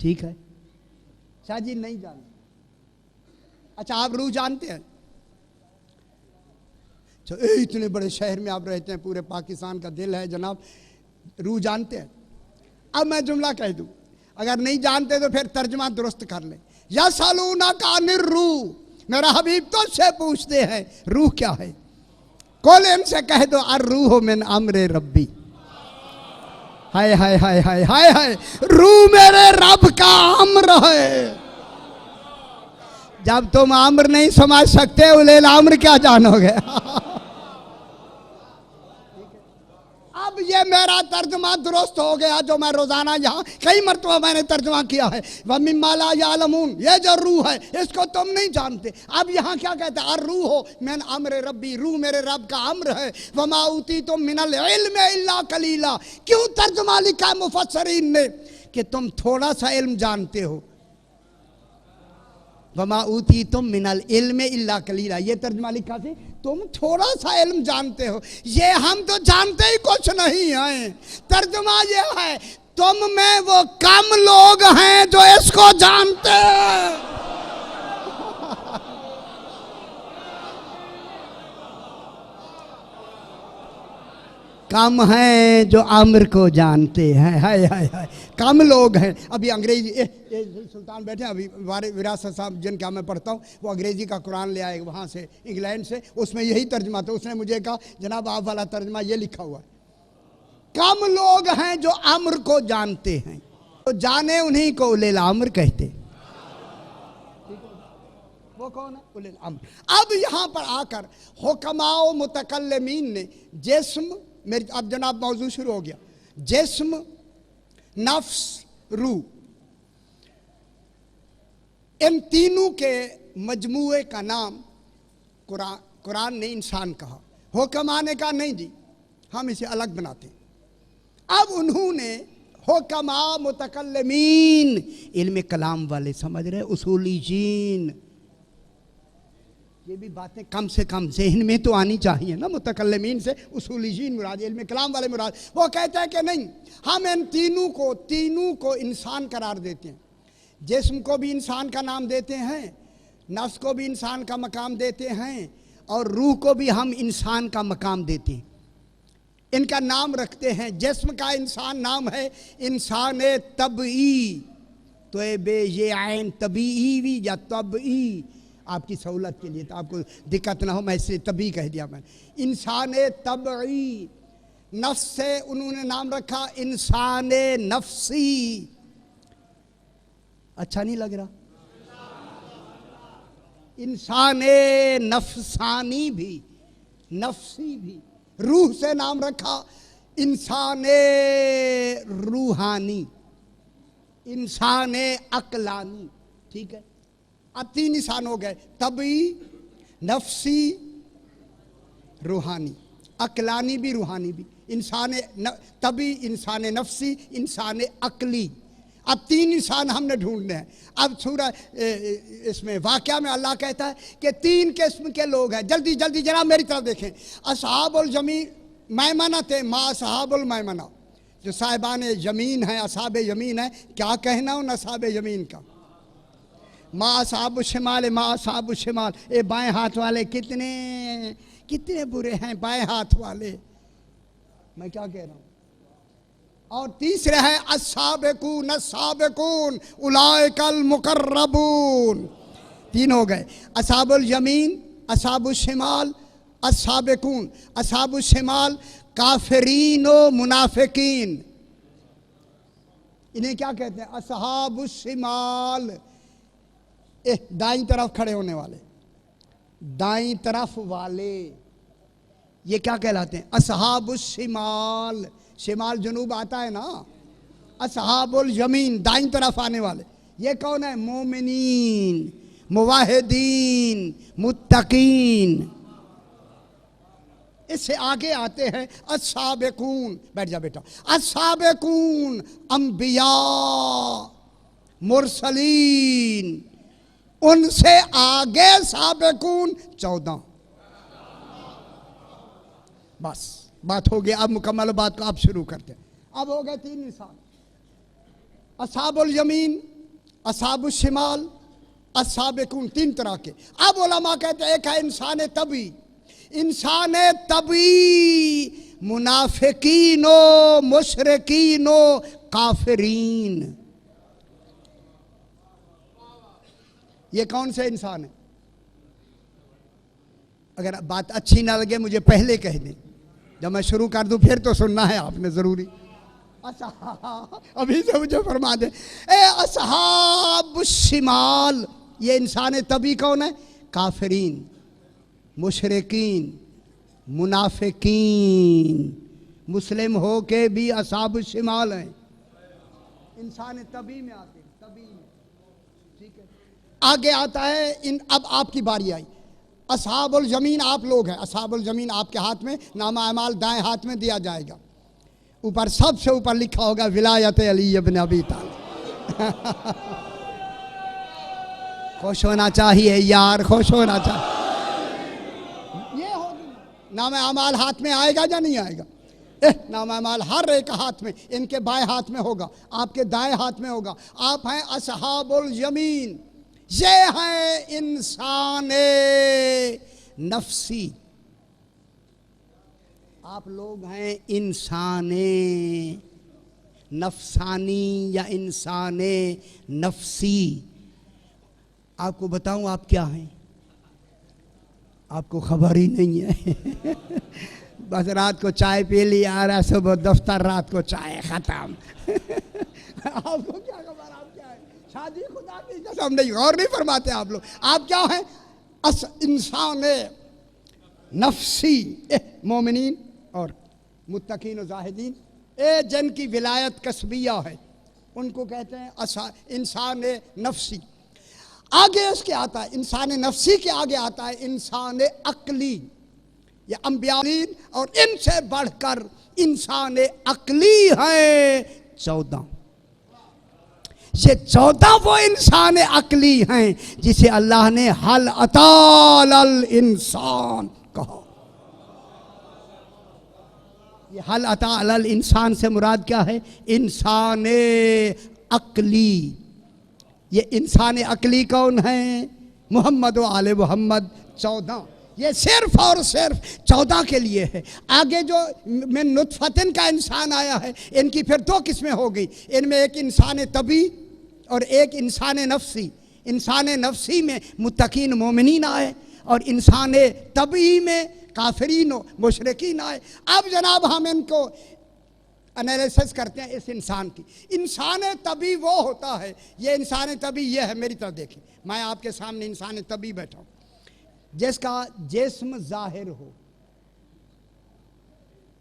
A: ठीक है, शायद नहीं जानते। अच्छा आप रूह जानते हैं? इतने बड़े शहर में आप रहते हैं, पूरे पाकिस्तान का दिल है जनाब, रूह जानते हैं? अब मैं जुमला कह दूं, अगर नहीं जानते तो फिर तर्जमा दुरुस्त कर ले। यसअलूनका अनिर रूह, मेरा हबीब तो से पूछते हैं रूह क्या है? कुल इनसे कह दो अर रूह मिन अम्रे रब्बी। हाय हाय हाय हाय हाय हाय, रूह मेरे रब का अम्र है। जब तुम आम्र नहीं समझ सकते उलेल आम्र क्या जानोगे। अब ये मेरा तर्जुमा दुरुस्त हो गया जो मैं रोजाना यहाँ कई मरतबा मैंने तर्जुमा किया है। वह मिम्माला यालमून, ये जो रूह है इसको तुम नहीं जानते। अब यहाँ क्या कहते हैं, और रूह हो मैन अम्र रब्बी, रूह मेरे रब का अम्र है। वमा ऊती तुम मिनल इल्म इल्ला कलीला। क्यों तर्जुमा लिखा है मुफस्सरीन ने कि तुम थोड़ा सा इल्म जानते हो। वमा ऊती तुम मिनल इल्म इल्ला कलीला, ये तर्जुमा लिखा थी तुम थोड़ा सा इल्म जानते हो। ये हम तो जानते ही कुछ नहीं हैं। तर्जुमा ये है तुम में वो कम लोग हैं जो इसको जानते हैं। कम हैं जो अम्र को जानते हैं। हाय हाय हाय, कम लोग हैं। अभी अंग्रेजी सुल्तान बैठे अभी विरासत साहब जिनका मैं पढ़ता हूँ वो अंग्रेजी का कुरान ले आए वहाँ से इंग्लैंड से, उसमें यही तर्जमा था। उसने मुझे कहा जनाब आप वाला तर्जमा ये लिखा हुआ है, कम लोग हैं जो अम्र को जानते हैं, तो जाने उन्हीं को उलेल अम्र कहते। वो कौन है? उलेल अम्र। अब यहाँ पर आकर हुक्माओ मुतकल्लिमीन ने जिस्म, मेरी अब जनाब मौजू शुरू हो गया, जिस्म नफ्स रूह, इन तीनों के मजमूए का नाम कुरान ने इंसान कहा। हुक्म आने का नहीं जी, हम इसे अलग बनाते हैं। अब उन्होंने हुक्मा मुतकल्लिमीन, इल्म कलाम वाले समझ रहे, उसूली जीन, ये भी बातें कम से कम ज़हन में तो आनी चाहिए ना। मुतकल्लिमीन से उसूली जीन मुराद, इल्म कलाम वाले मुराद। वो कहते हैं कि नहीं, हम इन तीनों को इंसान करार देते हैं। जिस्म को भी इंसान का नाम देते हैं, नफ्स को भी इंसान का मकाम देते हैं, और रूह को भी हम इंसान का मकाम देते हैं। इनका नाम रखते हैं। जिस्म का इंसान नाम है इंसान तबई, तो बे ये आइन तबी भी या तबई, आपकी सहूलत के लिए, तो आपको दिक्कत ना हो मैं इससे तभी कह दिया मैंने। इंसान तबई। नफ्स से उन्होंने नाम रखा इंसान नफ्सी। अच्छा नहीं लग रहा? इंसान नफसानी भी, नफ्सी भी। रूह से नाम रखा इंसान रूहानी, इंसान अकलानी। ठीक है, अब 3 इंसान हो गए, तबी, नफ्सी, रूहानी। अकलानी भी रूहानी भी। इंसान तबी, इंसान नफ्सी, इंसान अकली। अब 3 इंसान हमने ढूंढने हैं। अब सूरह इसमें वाक़या में अल्लाह कहता है कि 3 किस्म के लोग हैं। जल्दी जल्दी जरा मेरी तरफ देखें। असहाबुल जमीन मैमना थे, मा असहाबुल मैमना, जो साहिबान यमीन है, असहाब यमीन है। क्या कहना उन असहाब यमीन का? मा असहाबुल शिमाल, मा असहाबुल शिमाल। ये बाएं हाथ वाले कितने कितने बुरे हैं, बाएं हाथ वाले। मैं क्या कह रहा हूँ? और तीसरे है अस्साबिकून अस्साबिकून उलाइकल मुकर्रबून। 3 हो गए, असहाबुल यमीन, असहाबुल शिमाल, अस्साबिकून। असहाबुल शिमाल काफिरीन व मुनाफिकीन, इन्हें क्या कहते हैं? असहाबुल शिमाल। दाईं तरफ खड़े होने वाले, दाईं तरफ वाले, ये क्या कहलाते हैं? असहाबुल शिमाल। शिमाल जुनूब आता है ना। असहाबुल यमीन, दाईं तरफ आने वाले, ये कौन है? मोमिनीन, मुवाहिदीन, मुत्तकीन। इससे आगे आते हैं अस्साबिकून। बैठ जा बेटा। अस्साबिकून अंबिया मुरसलीन, उनसे आगे साबिकून 14। बस बात हो गई। अब मुकम्मल बात को आप शुरू करते हैं। अब हो गए 3 इंसान, अस्हाबुल यमीन, अस्हाबुल शिमाल, अस्साबिकून, 3 तरह के। अब उलमा कहते हैं एक है इंसान तबी। इंसान तबी मुनाफिकीनो मुशरिकीनो काफिरीन। ये कौन से इंसान है? अगर बात अच्छी ना लगे मुझे पहले कह दें, जब मैं शुरू कर दूं फिर तो सुनना है आपने जरूरी। अभी से मुझे फरमा दे। ए असहाब शिमाल, ये इंसान तभी कौन है? काफिरीन, मुशरिकीन, मुनाफिकीन, मुस्लिम हो के भी असहाब शिमाल हैं। इंसान तभी में आते हैं, तभी में। ठीक है, आगे आता है अब आपकी बारी आई। असहाबुल जमीन आप लोग हैं। असहाबुल जमीन आपके हाथ में, नामा अमाल दाएं हाथ में दिया जाएगा। ऊपर सबसे ऊपर लिखा होगा विलायत अली इब्न अबी तालिब। खुश होना चाहिए यार, खुश होना चाहिए। ये होगी नामा अमाल हाथ में आएगा या नहीं आएगा? नामा अमाल हर एक हाथ में, इनके बाएं हाथ में होगा, आपके दाएं हाथ में होगा। आप हैं असहाबुल यमीन, ये है इंसान नफसी। आप लोग हैं इंसान नफसानी या इंसान नफसी। आपको बताऊं आप क्या हैं? आपको खबर ही नहीं है। बस रात को चाय पी लिया, आ रहा सुबह दफ्तर, रात को चाय खत्म। आपको क्या खबर आप क्या है? शादी खुदा की कसम नहीं, गौर नहीं फरमाते आप लोग। आप क्या हैं? इंसान नफसी। मोमिनीन और मुत्तकीन और जाहिदीन, जिनकी विलायत कसबिया है, उनको कहते हैं इंसान नफसी। आगे उसके आता है, इंसान नफसी के आगे आता है इंसान अक्ली। ये अंबियालीन और इनसे बढ़कर इंसान अक्ली है 14। ये 14 वो इंसान अक्ली हैं जिसे अल्लाह ने हल अताल इंसान कहा। ये हल अताल इंसान से मुराद क्या है? इंसान अक्ली। ये इंसान अक्ली कौन है? मोहम्मद व आले मोहम्मद 14। ये सिर्फ और सिर्फ 14 के लिए है। आगे जो में नुतफतन का इंसान आया है, इनकी फिर 2 किस्में हो गई। इनमें एक इंसान तबी और एक इंसान नफसी। इंसान नफसी में मुत्तकीन मोमिनीन आए और इंसान तबी में काफिरीन मुशरिकीन आए। अब जनाब हम इनको एनालिसिस करते हैं इस इंसान की। इंसान तबी वो होता है, ये इंसान तबी ये है, मेरी तरफ देखिए, मैं आपके सामने इंसान तबी बैठा हूँ, जिसका जिस्म जाहिर हो।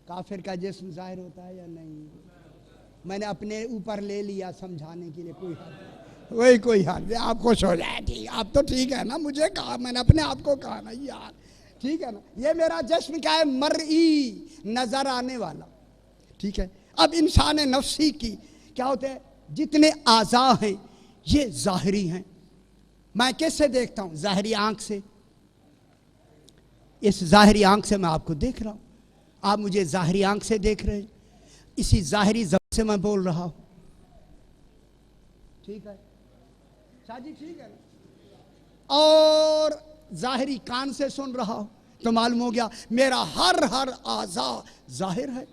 A: काफिर का जिस्म जाहिर होता है या नहीं? मैंने अपने ऊपर ले लिया समझाने के लिए, कोई हाल नहीं, वही कोई हाल नहीं, आप खुश हो जाए। ठीक, आप तो ठीक है ना, मुझे कहा, मैंने अपने आप को कहा ना यार, ठीक है ना। ये मेरा जिस्म क्या है? मरई, नजर आने वाला। ठीक है, अब इंसान नफसी की क्या होते हैं? जितने आज़ा हैं ये ज़ाहिरी हैं। मैं किससे देखता हूँ? ज़ाहिरी आंख से। इस ज़ाहिरी आंख से मैं आपको देख रहा हूँ, आप मुझे ज़ाहिरी आंख से देख रहे हैं, इसी ज़ाहिरी ज़बान से मैं बोल रहा हूँ। ठीक है शादी, ठीक है ना। और ज़ाहिरी कान से सुन रहा हूँ, तो मालूम हो गया मेरा हर आज़ा ज़ाहिर है।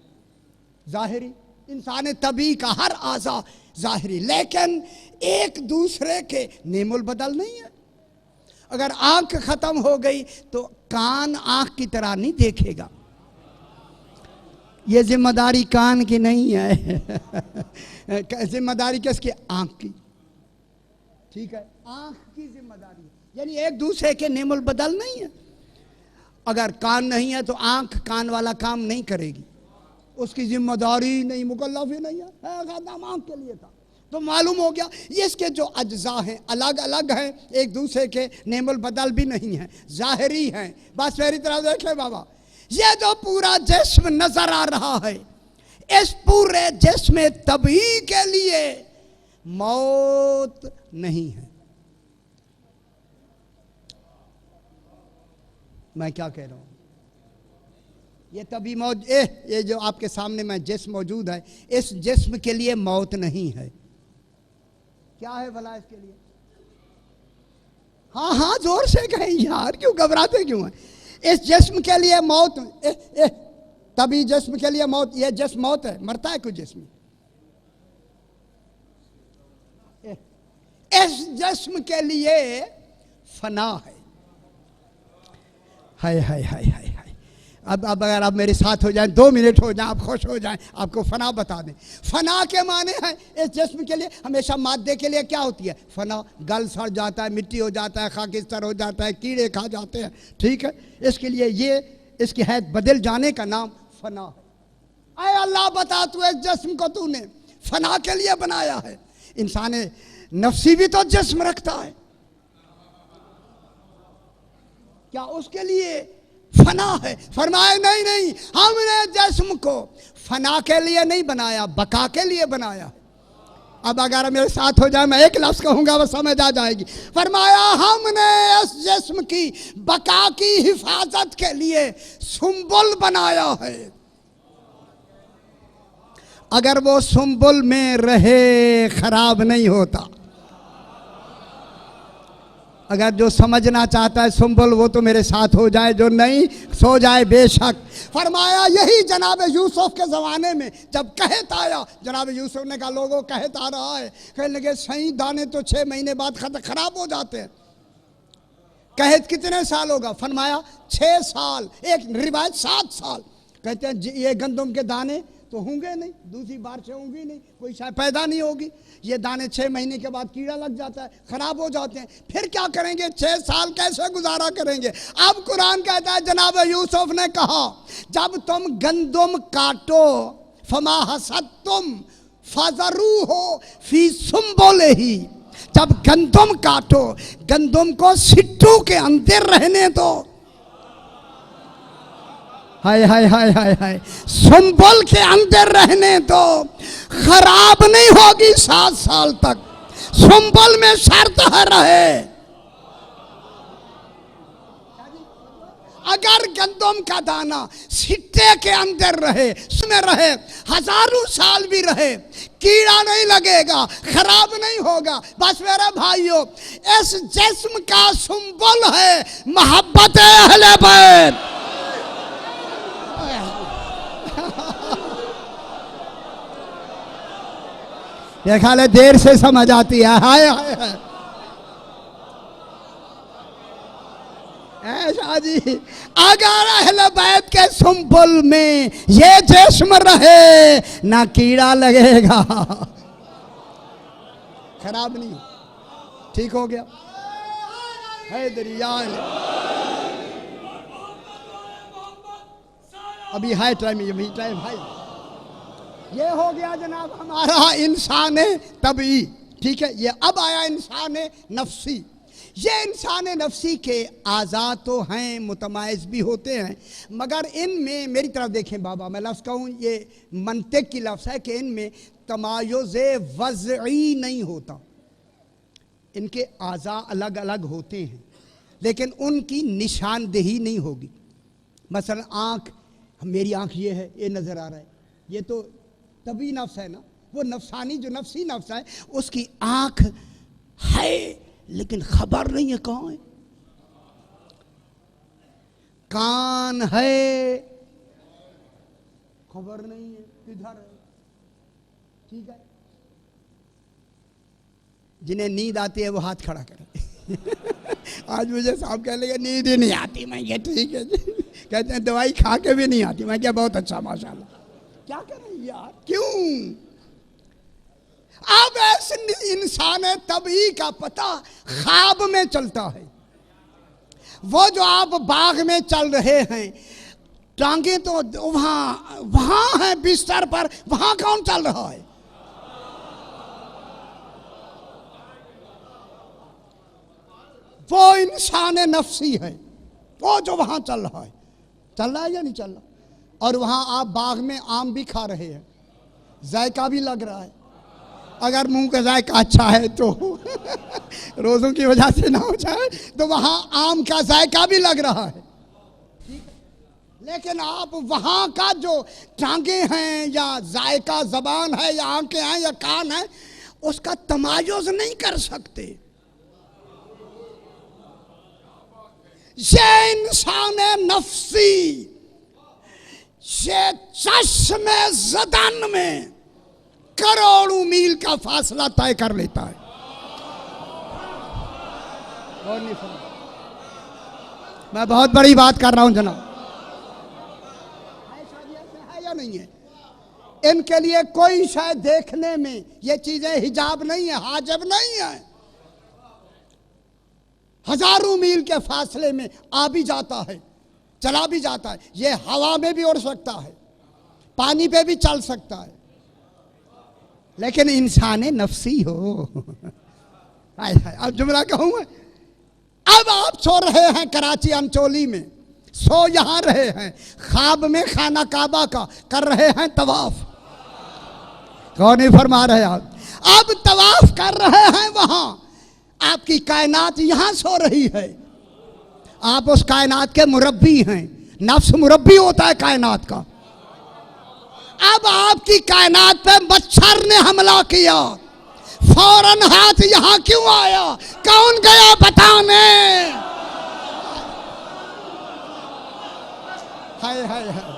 A: ज़ाहिरी इंसान तभी का हर आज़ा ज़ाहिरी, लेकिन एक दूसरे के नेमुल बदल नहीं है। अगर आंख खत्म हो गई तो कान आंख की तरह नहीं देखेगा। ये जिम्मेदारी कान की नहीं है। जिम्मेदारी किसकी? आंख की। ठीक है, आंख की जिम्मेदारी है, यानी एक दूसरे के नेमुल बदल नहीं है। अगर कान नहीं है तो आंख कान वाला काम नहीं करेगी, उसकी जिम्मेदारी नहीं, मुकल्लफ ही नहीं है, खादम आंख के लिए था। तो मालूम हो गया इसके जो अज्जा हैं अलग अलग हैं, एक दूसरे के नेमुल बदल भी नहीं है, ज़ाहिरी हैं। बस मेरी तरफ देखे बाबा, ये जो पूरा जिस्म नजर आ रहा है, इस पूरे जिस्म तभी के लिए मौत नहीं है। मैं क्या कह रहा हूं? ये तभी मौत, ये जो आपके सामने में जिस्म मौजूद है, इस जिस्म के लिए मौत नहीं है। क्या है भला इसके लिए? हाँ हाँ जोर से कहें यार, क्यों घबराते क्यों हैं? इस जिस्म के लिए मौत, तभी जिस्म के लिए मौत। ये जिस्म मौत है, मरता है कुछ जिस्म? इस जिस्म के लिए फना है। हाय हाय हाय हाय हाय। अब अगर आप मेरे साथ हो जाएं, 2 मिनट हो जाएं, आप खुश हो जाएं, आपको फना बता दें। फना के माने हैं इस जिस्म के लिए, हमेशा मादे के लिए क्या होती है फना, गल सड़ जाता है, मिट्टी हो जाता है, खाकिस्तर हो जाता है, कीड़े खा जाते हैं, ठीक है। इसके लिए ये इसकी हैत बदल जाने का नाम फना है। अरे अल्लाह बता, तू इस जिस्म को तूने फना के लिए बनाया है। इंसान नफ्सी भी तो जिस्म रखता है, क्या उसके लिए फना है? फरमाए नहीं नहीं, हमने जिस्म को फना के लिए नहीं बनाया, बका के लिए बनाया। अब अगर मेरे साथ हो जाए, मैं एक लफ्ज कहूंगा वो समझ आ जाएगी। फरमाया हमने इस जिस्म की बका की हिफाजत के लिए सुंबुल बनाया है। अगर वो सुंबुल में रहे खराब नहीं होता। अगर जो समझना चाहता है सुंबुल, वो तो मेरे साथ हो जाए, जो नहीं सो जाए बेशक। फरमाया यही जनाब यूसुफ के ज़माने में जब कहत आया, जनाब यूसुफ ने कहा लोगों कहत आ रहा है, कहने लगे सही दाने तो 6 महीने बाद खराब हो जाते हैं। कहत कितने साल होगा? फरमाया 6 साल, एक रिवायत 7 साल। कहते हैं ये गंदम के दाने तो होंगे नहीं, दूसरी बार से होंगी नहीं, कोई शायद पैदा नहीं होगी। ये दाने 6 महीने के बाद कीड़ा लग जाता है, खराब हो जाते हैं। फिर क्या करेंगे? 6 साल कैसे गुजारा करेंगे? अब कुरान कहता है जनाब यूसुफ ने कहा जब तुम गंदम काटो फमा हसदतुम फजरू हो फी सुंबुले ही, जब गंदम काटो, गंदम को सिट्टू के अंदर रहने दो। हाय हाय हाय हाय हाय, सुंबुल के अंदर रहने दो, खराब नहीं होगी 7 साल तक, सुंबुल में शर्त रहे। अगर गंदम का दाना सिट्टे के अंदर रहे, उसमें रहे, हजारों साल भी रहे, कीड़ा नहीं लगेगा, खराब नहीं होगा। बस मेरे भाइयों, इस जिस्म का सुंबुल है मोहब्बत अहले बैत। ये खाले देर से समझ आती है। हाय हाय हाय ऐसा जी, अगर अहले बैत के सुंबुल में ये जिस्म रहे, ना कीड़ा लगेगा, खराब नहीं, ठीक हो गया। है दरिया अभी है टाइम, ये टाइम है। ये हो गया जनाब हमारा इंसान तबई, ठीक है। ये अब आया इंसान नफ्सी। ये इंसान नफ्सी के आज़ाद तो हैं, मुतमाइज भी होते हैं, मगर इनमें मेरी तरफ देखें बाबा, मैं लफ्ज़ कहूँ ये मंतिक की लफ्ज़ है कि इनमें तमायुज़ वज़ई नहीं होता। इनके आज़ा अलग अलग होते हैं लेकिन उनकी निशानदेही नहीं होगी। मसलन आँख, मेरी आँख ये है, ये नज़र आ रहा है, ये तो तभी नफ्स है ना, वो नफसानी जो नफसी नफ्स है उसकी आँख है लेकिन खबर नहीं है कहाँ है। कान है, खबर नहीं है किधर है, ठीक है। जिन्हें नींद आती है वो हाथ खड़ा करे। आज मुझे साहब कह लगे नींद ही नहीं आती, मैं क्या ठीक है जी। कहते हैं दवाई खा के भी नहीं आती, मैं क्या बहुत अच्छा माशाल्लाह। क्या करें यार, क्यों? अब ऐसे इंसान है तभी का पता ख्वाब में चलता है। वो जो आप बाग में चल रहे हैं, टांगे तो वहां है बिस्तर पर, वहां कौन चल रहा है? वो इंसान नफ्सी है, वो जो वहां चल रहा है। चल रहा है या नहीं चल रहा? और वहां आप बाग में आम भी खा रहे हैं, जायका भी लग रहा है। अगर मुंह का जायका अच्छा है तो रोज़ों की वजह से ना हो जाए, तो वहां आम का जायका भी लग रहा है, लेकिन आप वहां का जो टांगे हैं या जायका जबान है या आंखें हैं या कान है, उसका तमायुज़ नहीं कर सकते। ये इंसान नफ्सी, ये चश्मे ज़दन में करोड़ों मील का फासला तय कर लेता है। और नहीं सुना, मैं बहुत बड़ी बात कर रहा हूं जनाब। नहीं है। इनके लिए कोई शायद देखने में ये चीजें हिजाब नहीं है, हाजब नहीं है। हजारों मील के फासले में आ भी जाता है, चला भी जाता है। ये हवा में भी उड़ सकता है, पानी पे भी चल सकता है, लेकिन इंसान नफसी हो। अब जुमला कहूँ मैं, अब आप सो रहे हैं कराची अंचोली में, सो यहां रहे हैं, ख्वाब में खाना काबा का कर रहे हैं तवाफ। कौन ही फरमा रहे आप? अब तवाफ कर रहे हैं वहां, आपकी कायनात यहां सो रही है, आप उस कायनात के मुरब्बी हैं। नफ्स मुरब्बी होता है कायनात का। अब आपकी कायनात पे मच्छर ने हमला किया, फौरन हाथ यहां क्यों आया? कौन गया बताने? हाय हाय हाय,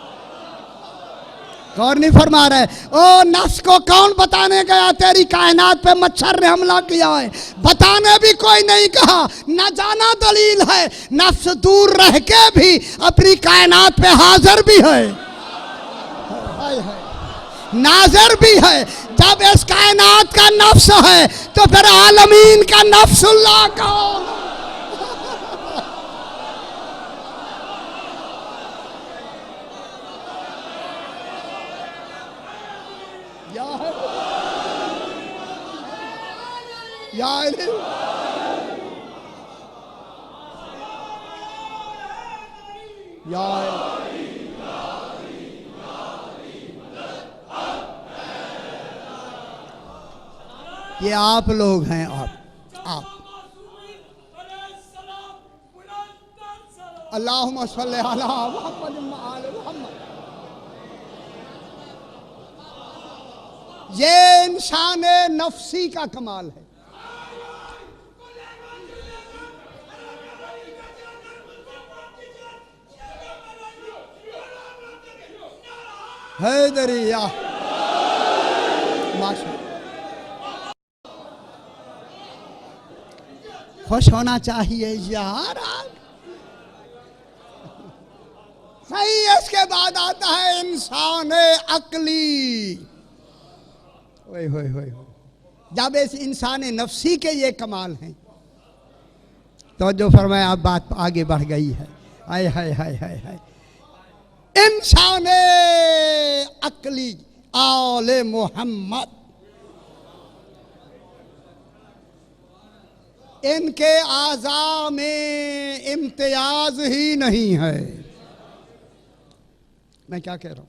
A: कौन नहीं फरमा रहे? ओ नफ्स को कौन बताने गया तेरी कायनात पे मच्छर ने हमला किया है? बताने भी कोई नहीं कहा, न जाना दलील है। नफ्स दूर रह के भी अपनी कायनात पे हाजिर भी है, हाय हाय, नाज़र भी है। जब इस कायनात का नफ्स है तो फिर आलमीन का नफ्सुल्लाह कौन? ये आप लोग हैं, आप अल्लाहुम्मा सल्ली अला मुहम्मद व आले मुहम्मद। ये इंसान नफसी का कमाल है। हैदरिया माशा, खुश होना चाहिए यार। सही, इसके बाद आता है इंसान अक्ली। ओए होए होए, जब इस इंसान नफसी के ये कमाल हैं तो जो फरमाया अब बात आगे बढ़ गई है। हाय हाय हाय हाय हाय, इंसान अक्ली आले मोहम्मद, इनके आज़ा में इम्तियाज ही नहीं है। मैं क्या कह रहा हूं?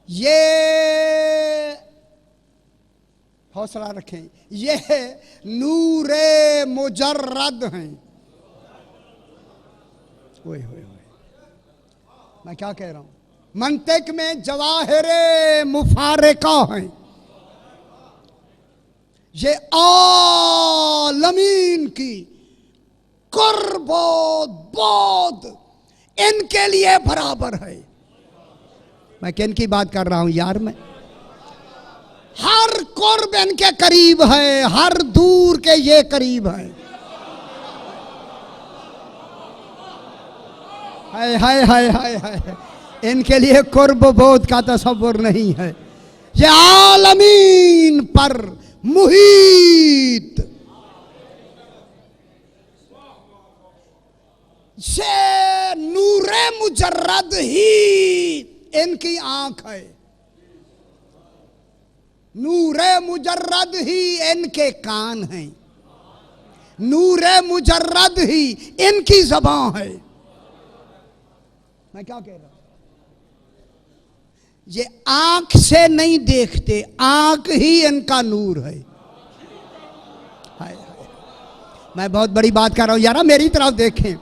A: ये हौसला रखें, ये नूरे मुजर्रद हैं। ओए होए होए, मैं क्या कह रहा हूं? मंतिक में जवाहिरे मुफारिका हैं। ये आलमीन की कुर्बो बोध इनके लिए बराबर है। मैं किन की बात कर रहा हूं यार? मैं हर कुर्ब इनके करीब है, हर दूर के ये करीब है। हाय हाय हाय हाय हाय, इनके लिए कुर्ब बोध का तसव्वुर नहीं है। ये आलमीन पर मुहीत, से नूरे मुजर्रद ही इनकी आंख है, नूरे मुजर्रद ही इनके कान हैं, नूरे मुजर्रद ही इनकी ज़बान है। मैं क्या कह रहा हूं? ये आंख से नहीं देखते, आंख ही इनका नूर है। हाय हाय, मैं बहुत बड़ी बात कर रहा हूं यार, मेरी तरफ देखें।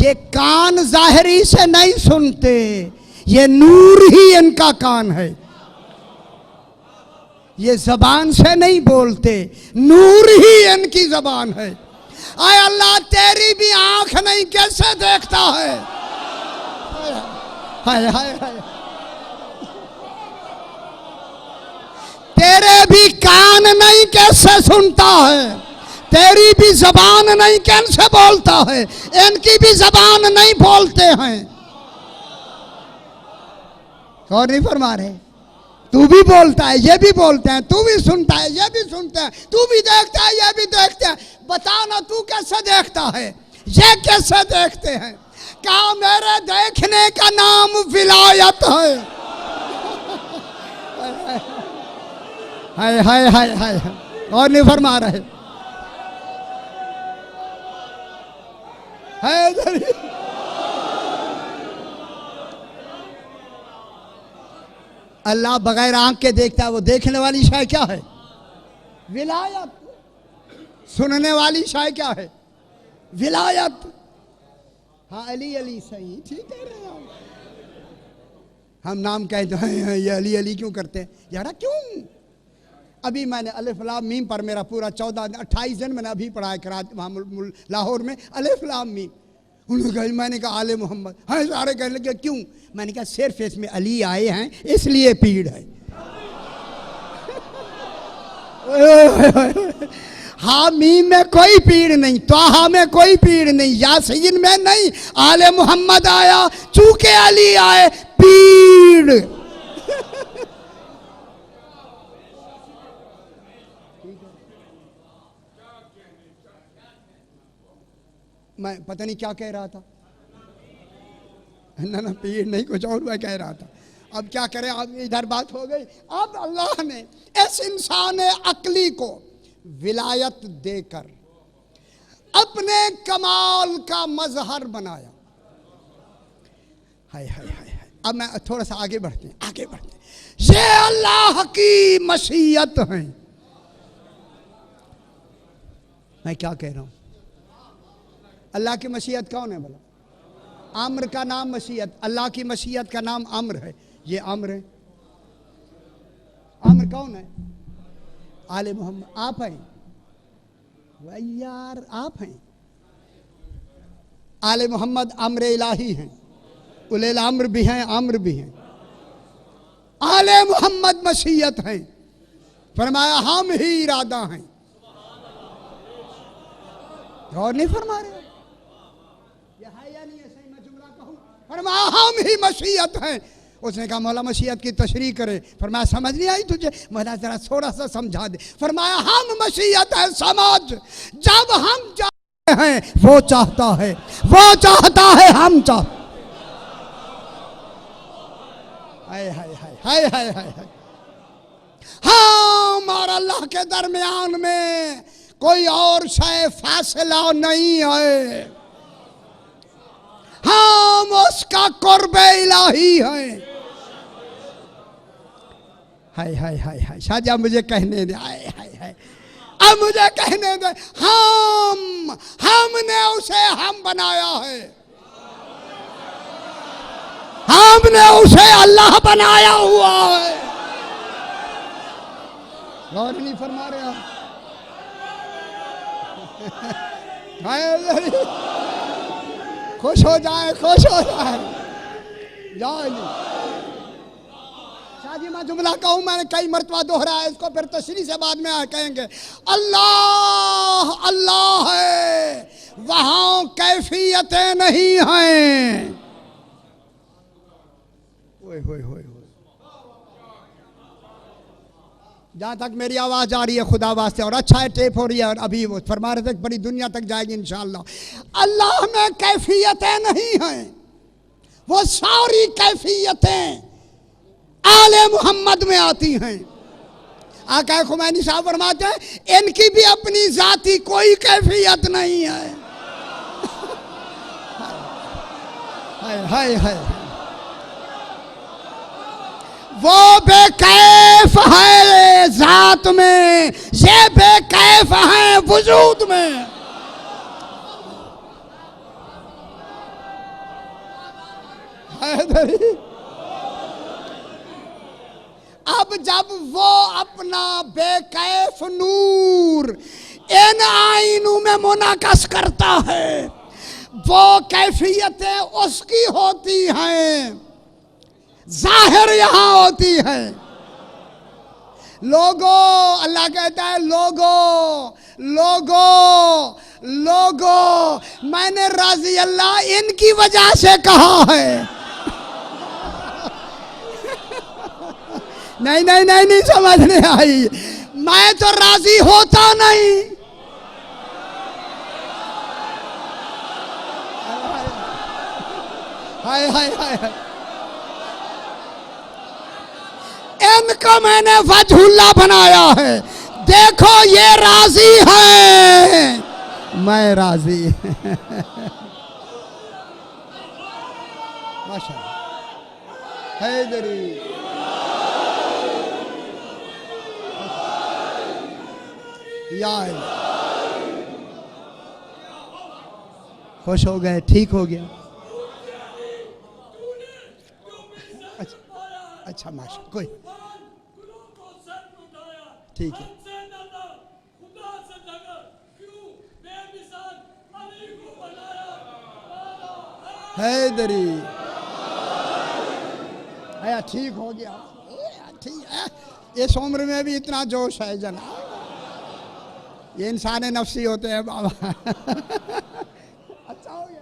A: ये कान जाहिरी से नहीं सुनते, ये नूर ही इनका कान है। ये जबान से नहीं बोलते, नूर ही इनकी जबान है। आय अल्लाह, तेरी भी आंख नहीं, कैसे देखता है? हाय हाय हाय, तेरे भी कान नहीं, कैसे सुनता है? तेरी भी जबान नहीं, कैसे बोलता है? इनकी भी जबान नहीं, बोलते हैं। और नहीं फरमा रहे? तू भी बोलता है, ये भी बोलते हैं, तू भी सुनता है, ये भी सुनते हैं, तू भी देखता है, ये भी देखते हैं। बता ना तू कैसे देखता है, ये कैसे देखते हैं? क्या मेरे देखने का नाम विलायत है? हाय हाय हाय हाय। और नहीं फरमा रहे? है अल्लाह बगैर आंख के देखता है, वो देखने वाली शाय क्या है? विलायत। सुनने वाली शाय क्या है? विलायत। हाँ अली अली सही, ठीक है रे। हम नाम कहते हैं ये अली अली क्यों करते हैं यार? क्यों? अभी मैंने अलिफ लाम मीम पर मेरा पूरा 28 दिन मैंने अभी पढ़ा है कराची वहाँ लाहौर में, अलिफ लाम मीम। उन्होंने कहा, मैंने कहा आले मोहम्मद, हाँ सारे कहने लगे क्यों? मैंने कहा सिर्फ इसमें अली आए हैं इसलिए पीड़ है। हाँ मीम में कोई पीड़ नहीं, त्वाहा में कोई पीड़ नहीं, यासीन में नहीं, आले मोहम्मद आया चूंकि अली आए पीड़। मैं पता नहीं क्या कह रहा था, ना पीड़ नहीं, कुछ और मैं कह रहा था। अब क्या करें, अब इधर बात हो गई। अब अल्लाह ने इस इंसान अक्ली को विलायत देकर अपने कमाल का मजहर बनाया। हाय हाय हाय हाय। अब मैं थोड़ा सा आगे बढ़ते हैं, आगे बढ़ते हैं। ये अल्लाह की मशीयत है। मैं क्या कह रहा हूं? अल्लाह की मशीयत कौन है भला? अम्र का नाम मशीयत, अल्लाह की मशीयत का नाम अम्र है। ये अम्र है। अम्र कौन है? आले मोहम्मद, आप हैं? वही यार आप हैं। आले मोहम्मद अम्र इलाही हैं, उलेल अम्र भी हैं, अम्र भी हैं। आले मोहम्मद मशीयत हैं। फरमाया हम ही इरादा हैं। और नहीं फरमा रहे? फरमाया हम ही मशीयत हैं। उसने कहा मौला मशीयत की तशरीह करे। फरमाया समझ नहीं आई तुझे? मौला जरा थोड़ा सा समझा दे। फरमाया हम मशीयत है समझ, जब हम चाहते हैं वो चाहता है, वो चाहता है हम चाहते। हाय हाय हाय हाय हाय हाय। हम और अल्लाह के दरमियान में कोई और शय फासला नहीं है। हम उसका कुर्बे इलाही है। हाय हाय हाय हाय। शाहजहां मुझे कहने दे, हाय हाय हाय, अब मुझे कहने दे। हमने उसे हम बनाया है, हमने उसे अल्लाह बनाया हुआ है। गौर नहीं फरमा रहे आप? खुश हो जाए, खुश हो जाए। जाओ शादी मैं जुमला कहूँ, मैंने कई मरतबा दोहराया इसको, फिर तशरीह से बाद में कहेंगे। अल्लाह अल्लाह है, वहां कैफियतें नहीं हैं। ओए होए होए होए। जहाँ तक मेरी आवाज़ आ रही है खुदा वास्ते, और अच्छा है टेप हो रही है, और अभी वो फरमा रहे थे बड़ी दुनिया तक जाएगी इंशाअल्लाह। अल्लाह में कैफियतें नहीं हैं, वो सारी कैफियतें आले मोहम्मद में आती हैं। आका खुमैनी साहब फरमाते हैं इनकी भी अपनी जाती कोई कैफियत नहीं है। हाय हाय हाय। वो बेकैफ है जात में, ये बेकैफ है वजूद में। अब जब वो अपना बेकैफ नूर इन आईनों में मुनाकस करता है, वो कैफियतें उसकी होती हैं, जाहिर यहां होती है। लोगो, अल्लाह कहता है लोगो लोगो लोगो, मैंने राजी अल्लाह इनकी वजह से कहा है। नहीं नहीं नहीं नहीं समझ नहीं आई। मैं तो राजी होता नहीं। हाय हाय हाय हाय, इनको मैंने वजहुल्लाह बनाया है। देखो ये राजी है, मैं राजी। माशाअल्लाह। हैदरी या खुश हो गए, ठीक हो गया। अच्छा माशा, कोई ठीक है। हैदरी आया, ठीक हो गया। ठीक है, इस उम्र में भी इतना जोश है जनाब। ये इंसान नफ्सी होते हैं बाबा। अच्छा हो गया।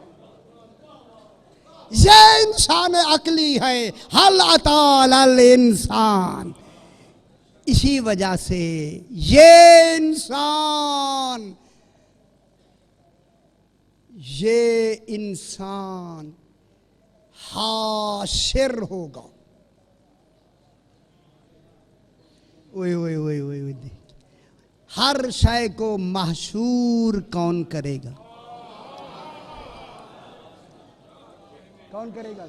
A: ये इंसान अकली है। हल अताल इंसान, इसी वजह से ये इंसान हाशिर होगा। ओए ओए ओए ओए ओए, हर शय को महशूर कौन करेगा? कौन करेगा?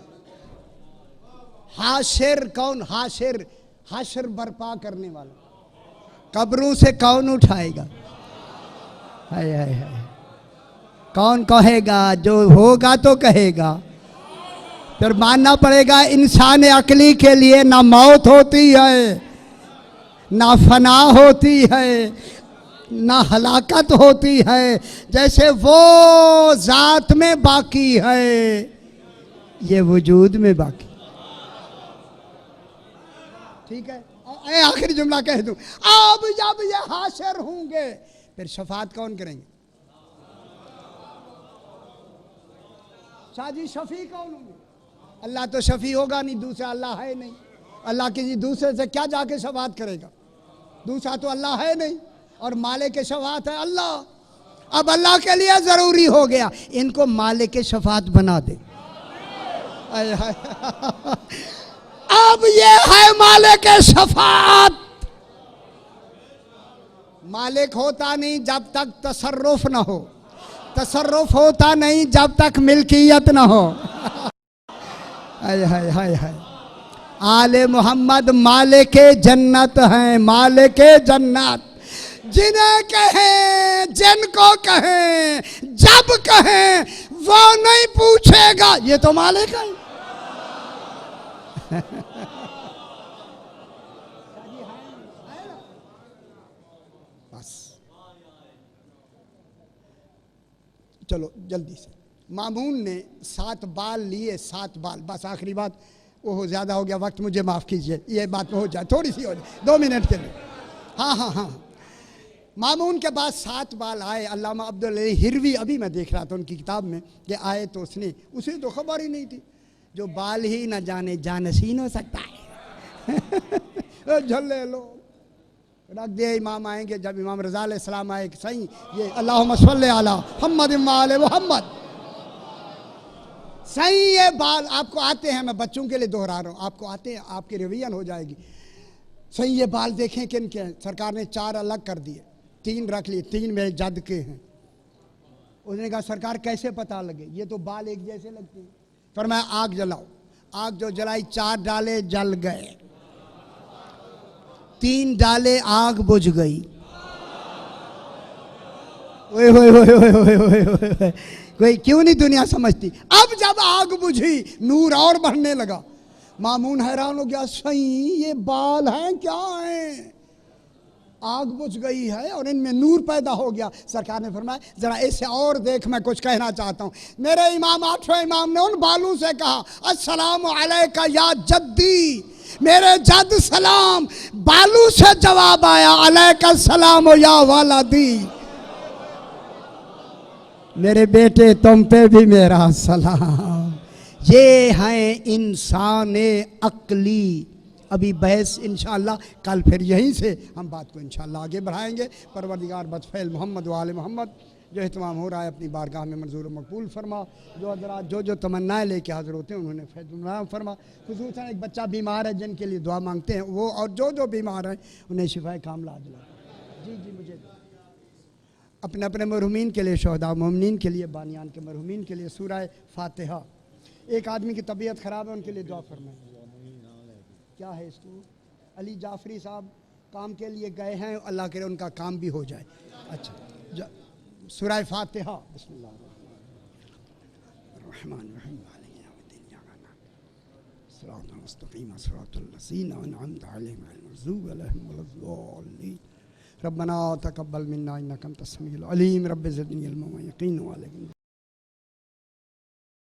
A: हाशिर कौन? हाशिर, हाशिर बर्पा करने वाला। कब्रों से कौन उठाएगा? हाय हाय हाय, कौन कहेगा? जो होगा तो कहेगा। फिर मानना पड़ेगा इंसान अकली के लिए ना मौत होती है, ना फना होती है, ना हलाकत होती है। जैसे वो जात में बाकी है, ये वजूद में बाकी। ठीक है, आखिरी जुमला कह दूं, अब जब ये हाशिर होंगे फिर शफात कौन करेंगे? शाजी शफी कौन होंगे? अल्लाह तो शफी होगा नहीं, दूसरा अल्लाह है नहीं। अल्लाह किसी दूसरे से क्या जाके शफात करेगा? दूसरा तो अल्लाह है नहीं, और मालिक के शफात है अल्लाह। अब अल्लाह के लिए जरूरी हो गया इनको मालिक के शफात बना दे। अब ये है मालिक के शफात। मालिक होता नहीं जब तक तसर्रुफ न हो, तसर्रुफ होता नहीं जब तक मिल्कियत न हो। हाय हाय हाय हाय, आले मोहम्मद मालिक जन्नत हैं, मालिक जन्नत। जिन्हें कहें, जिनको कहें, जब कहें, वो नहीं पूछेगा ये तो मालिक है। बस चलो जल्दी से। मामून ने 7 बाल लिए, 7 बाल। बस आखिरी बात, वो ज़्यादा हो गया वक्त, मुझे माफ़ कीजिए। ये बात हो जाए, थोड़ी सी हो जाए, 2 मिनट के लिए। हाँ हाँ हाँ, मामून के बाद 7 बाल आए। अल्लामा अब्दुल हिरवी, अभी मैं देख रहा था उनकी किताब में कि आए तो उसे तो खबर ही नहीं थी। जो बाल ही न जाने जानसीन हो सकता है। झल्ले लो रख दिए। इमाम आएंगे, जब इमाम रज़ा अलैहिस्सलाम आए, सही ये अल्लाहुम्मा सल्ली अला मुहम्मद व आले मुहम्मद, सही ये बाल आपको आते हैं। मैं बच्चों के लिए दोहरा रहा हूँ, आपको आते हैं, आपकी रिवीजन हो जाएगी। सही ये बाल देखें किन के हैं। सरकार ने 4 अलग कर दिए, 3 रख लिए, 3 मेरे जद के हैं। उसने कहा सरकार कैसे पता लगे? ये तो बाल एक जैसे लगते हैं। पर मैं आग जलाओ, आग जो जलाई 4 डाले जल गए, 3 डाले आग बुझ गई। ओए ओए ओए ओए ओए ओए ओए, कोई क्यों नहीं दुनिया समझती? अब जब आग बुझी, नूर और बढ़ने लगा। मामून हैरान हो गया, सही ये बाल हैं क्या हैं? आग बुझ गई है और इनमें नूर पैदा हो गया। सरकार ने फरमाया जरा ऐसे और देख, मैं कुछ कहना चाहता हूँ। मेरे इमाम, 8वें इमाम ने उन बालों से कहा, अस्सलाम अलैका या जद्दी, मेरे जद सलाम। बालू से जवाब आया, अलैका सलाम या वालदी, मेरे बेटे तुम पे भी मेरा सलाम। ये हैं इंसान अक्ली। अभी बहस इंशाअल्लाह कल फिर यहीं से हम बात को इंशाअल्लाह आगे बढ़ाएंगे। परवरदिगार बदफ़ैल मोहम्मद व आले मोहम्मद जो एहतमाम हो रहा है अपनी बारगाह में मंजूर मकबूल फरमा। जो हज़रात जो तमन्नाएँ लेके हाज़िर होते हैं उन्होंने फैज़ फरमा। खुसूसन एक बच्चा बीमार है जिनके लिए दुआ मांगते हैं वो, और जो बीमार हैं उन्हें शिफाए कामिला दिला। जी जी मुझे अपने अपने मरहुमीन के लिए, शहदा मोमिनीन के लिए, बानियान के मरहुमीन के लिए सूरह फातिहा। एक आदमी की तबीयत ख़राब है उनके लिए दुआ फरमाएं। क्या है इसको? अली जाफरी साहब काम के लिए गए हैं, अल्लाह करे उनका काम भी हो जाए। अच्छा सूरह फातिहा। रब्बना तक़ब्बल मिन्ना इन्नका अंतस समीउल अलीम रब्बि ज़िदनी इल्मन व यक़ीन व